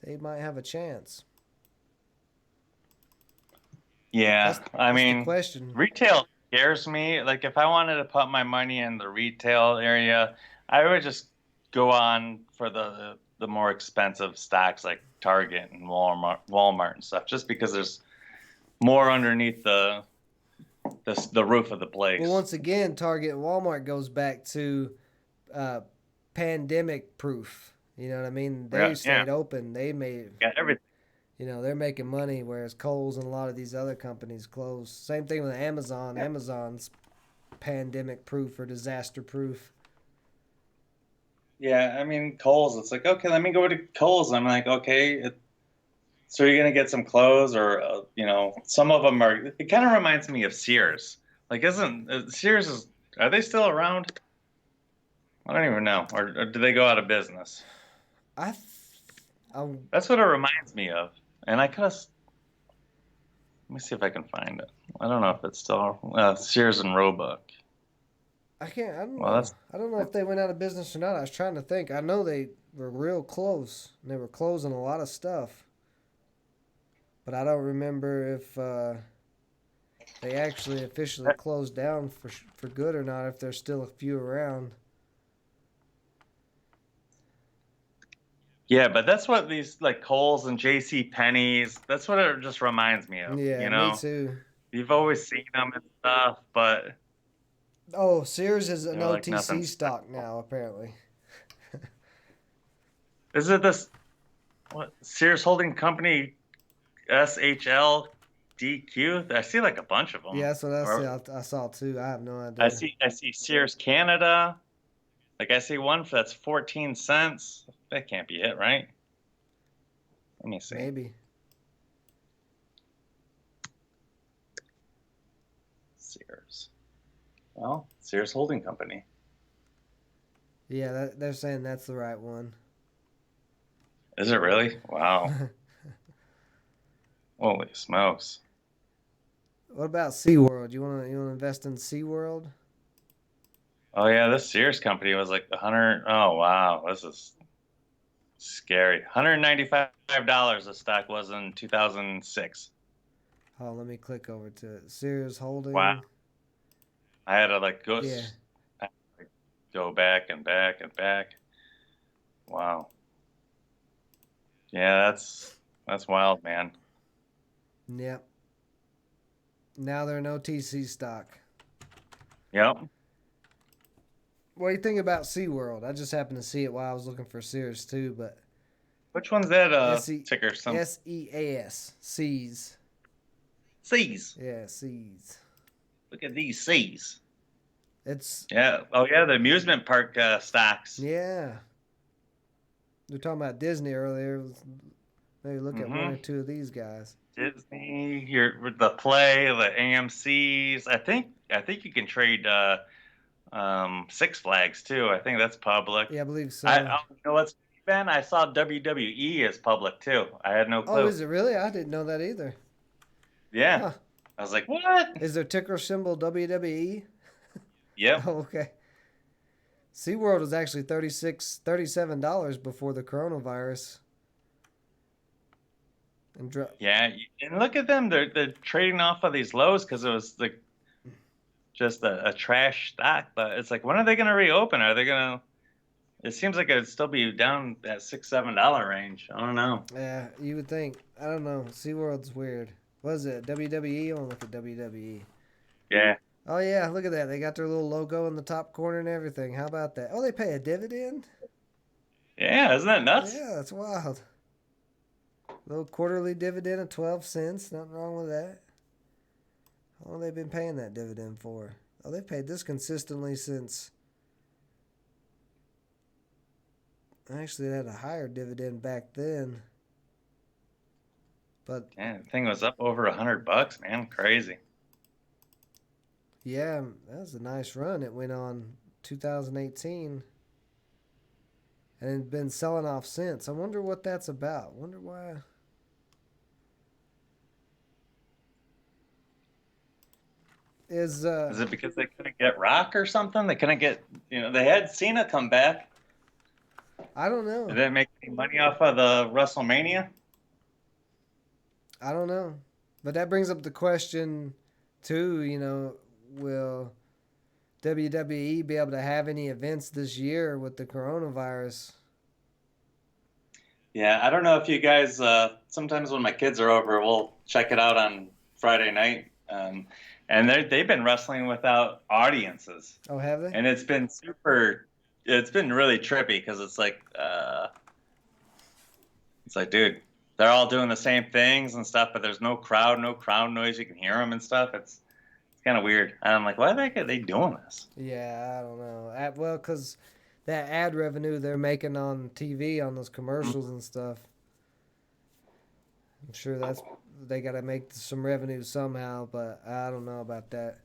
they might have a chance. Yeah, that's the question. Retail scares me. Like if I wanted to put my money in the retail area, I would just go on for the more expensive stocks like Target and Walmart and stuff, just because there's more underneath the roof of the place. Well, once again, Target and Walmart goes back to pandemic proof. You know what I mean? They stayed open. They made everything. They're making money, whereas Kohl's and a lot of these other companies closed. Same thing with Amazon. Yeah. Amazon's pandemic proof or disaster proof. Yeah, I mean, Kohl's, it's like, okay, let me go to Kohl's. I'm like, okay, so you're going to get some clothes or, some of them are, it kind of reminds me of Sears. Like, Sears, are they still around? I don't even know. Or do they go out of business? I I'm, That's what it reminds me of. And I could have. Let me see if I can find it. I don't know if it's still Sears and Roebuck. I can't. I don't Well, know. that's I don't know if they went out of business or not. I was trying to think. I know they were real close. And they were closing a lot of stuff, but I don't remember if they actually officially closed down for good or not. If there's still a few around. yeah, but that's what these like Kohl's and J.C. Penney's. That's what it just reminds me of. Yeah, You me know, too. you've always seen them and stuff, but Oh, Sears is an they're like nothing OTC special. stock now, apparently. Is it this what Sears Holding Company SHLDQ? I see like a bunch of Yeah, them. that's what I Or saw. I saw too. I have no I idea. see I see Sears Canada. Like I see one that's 14 cents. That can't be it, right? Let me see. Maybe. Sears. Well, Sears Holding Company. Yeah, they're saying that's the right one. Is it really? Wow. Holy smokes. What about SeaWorld? You wanna invest in SeaWorld? Oh yeah, this Sears company was like 100. Oh wow, this is scary. $195 the stock was in 2006. Oh, let me click over to it. Sears Wow. Holding. I had to like Yeah. I had to, like, go back and back and back. Wow. Yeah, that's wild, man. Yep. Now they're an OTC stock. Yep. What do you think about SeaWorld? I just happened to see it while I was looking for Sears too, but Which one's that S E ticker? Some S E A S Seas. C's. Yeah, Seas. Look at these C's. It's Yeah. Oh yeah, the amusement park stocks. yeah. We were talking about Disney earlier. Maybe look at one Mm-hmm. or two of these guys. Disney, your the play, the AMC's. I think you can trade Six Flags too. I think that's public. Yeah, I believe I so. oh, you know what's Ben? I saw WWE is public too. I had no Oh, clue. is it really? I didn't know that either. Yeah. Huh. I was like, what? Is their ticker symbol WWE? Yep. Oh, okay. SeaWorld was actually $37 before the coronavirus. And Yeah. And look at them. They're trading off of these lows because it was like just a trash stock. But it's like, when are they going to reopen? Are they going to? It seems like it'd still be down that $6-7 range. I don't know. yeah, you would think. I don't know. SeaWorld's weird. What is it? WWE? I want to look at WWE. Yeah. Oh, yeah, look at that. They got their little logo in the top corner and everything. How about that? Oh, they pay a dividend? Yeah. Isn't that nuts? Yeah, that's wild. Little quarterly dividend of 12 cents. Nothing wrong with that. How long have they been paying that dividend for? Oh, they've paid this consistently since. Actually, they had a higher dividend back then. But Yeah, the thing was up over $100, man. Crazy. yeah, that was a nice run. It went on 2018 and it's been selling off since. I wonder what that's about. Wonder why. Is Is it because they couldn't get Rock or something? They couldn't get, they had Cena come back. I don't Did know. they make any money off of the WrestleMania? I don't know. But that brings up the question too, will WWE be able to have any events this year with the coronavirus? Yeah, I don't know if you guys, sometimes when my kids are over, we'll check it out on Friday night. And they've been wrestling without audiences. Oh, have they? And it's been really trippy because it's like, dude, they're all doing the same things and stuff, but there's no crowd noise. You can hear them and stuff. It's kind of weird. And I'm like, why are they doing this? Yeah, I don't know. Well, because that ad revenue they're making on TV on those commercials and stuff. I'm sure they got to make some revenue somehow, but I don't know about that.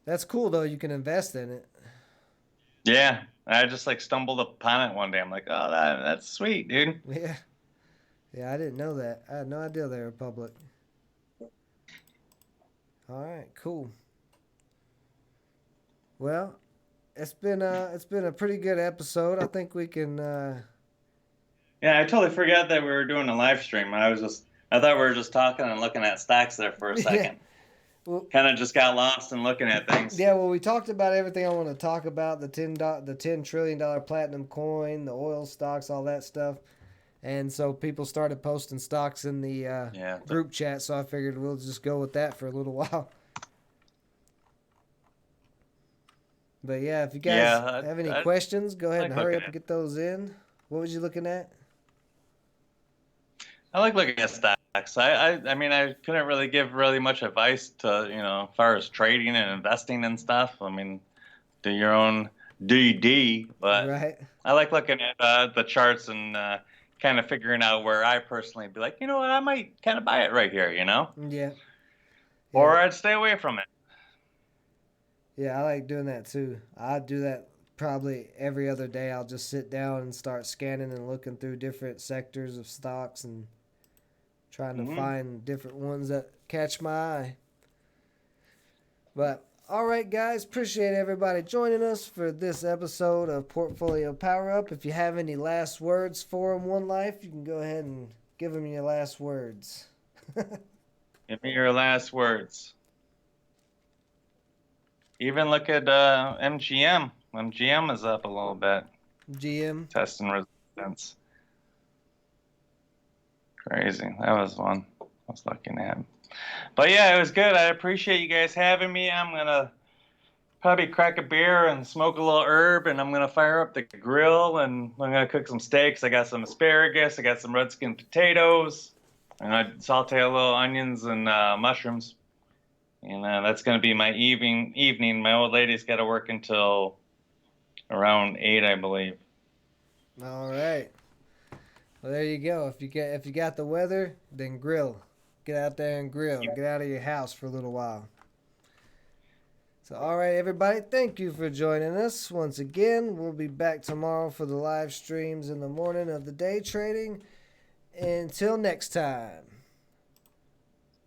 That's cool though. You can invest in it. Yeah, I just like stumbled upon it one day. I'm like, oh, that's sweet, dude. Yeah. Yeah, I didn't know that. I had no idea they were public. All right, cool. Well, it's been a pretty good episode. I think we can Yeah, I totally forgot that we were doing a live stream. I thought we were just talking and looking at stocks there for a yeah. second. Well, Kind of just got lost in looking at things. yeah, well, we talked about everything I want to talk about, the $10 trillion platinum coin, the oil stocks, all that stuff. And so people started posting stocks in the Yeah, group chat, so I figured we'll just go with that for a little while. But yeah, if you guys yeah, have any I questions, go ahead like and hurry looking up and at. get those in. What was you looking at? I like looking at stocks. I mean, I couldn't really give really much advice to, as far as trading and investing and stuff. I mean, do your own DD, but Right? I like looking at the charts and kind of figuring out where I personally be like, you know what, I might kind of buy it right here, Yeah. Yeah. or I'd stay away from it. Yeah, I like doing that too. I do that probably every other day. I'll just sit down and start scanning and looking through different sectors of stocks and trying to Hmm. find different ones that catch my eye. But all right, guys, appreciate everybody joining us for this episode of Portfolio Power Up. If you have any last words for them, One Life, you can go ahead and give them your last words. Give me your last words. Even look at MGM. MGM is up a little bit, GM. testing resistance. Crazy. That was one I was looking at. But yeah, it was good. I appreciate you guys having me. I'm gonna probably crack a beer and smoke a little herb, and I'm gonna fire up the grill and I'm gonna cook some steaks. I got some asparagus. I got some red skin potatoes, and I saute a little onions and mushrooms. And that's gonna be my evening. My old lady's got to work until around 8, I believe. All right. Well, there you go. If you got the weather, then grill. Get out there and grill. Get out of your house for a little while. So, all right, everybody, thank you for joining us once again. We'll be back tomorrow for the live streams in the morning of the day trading. Until next time.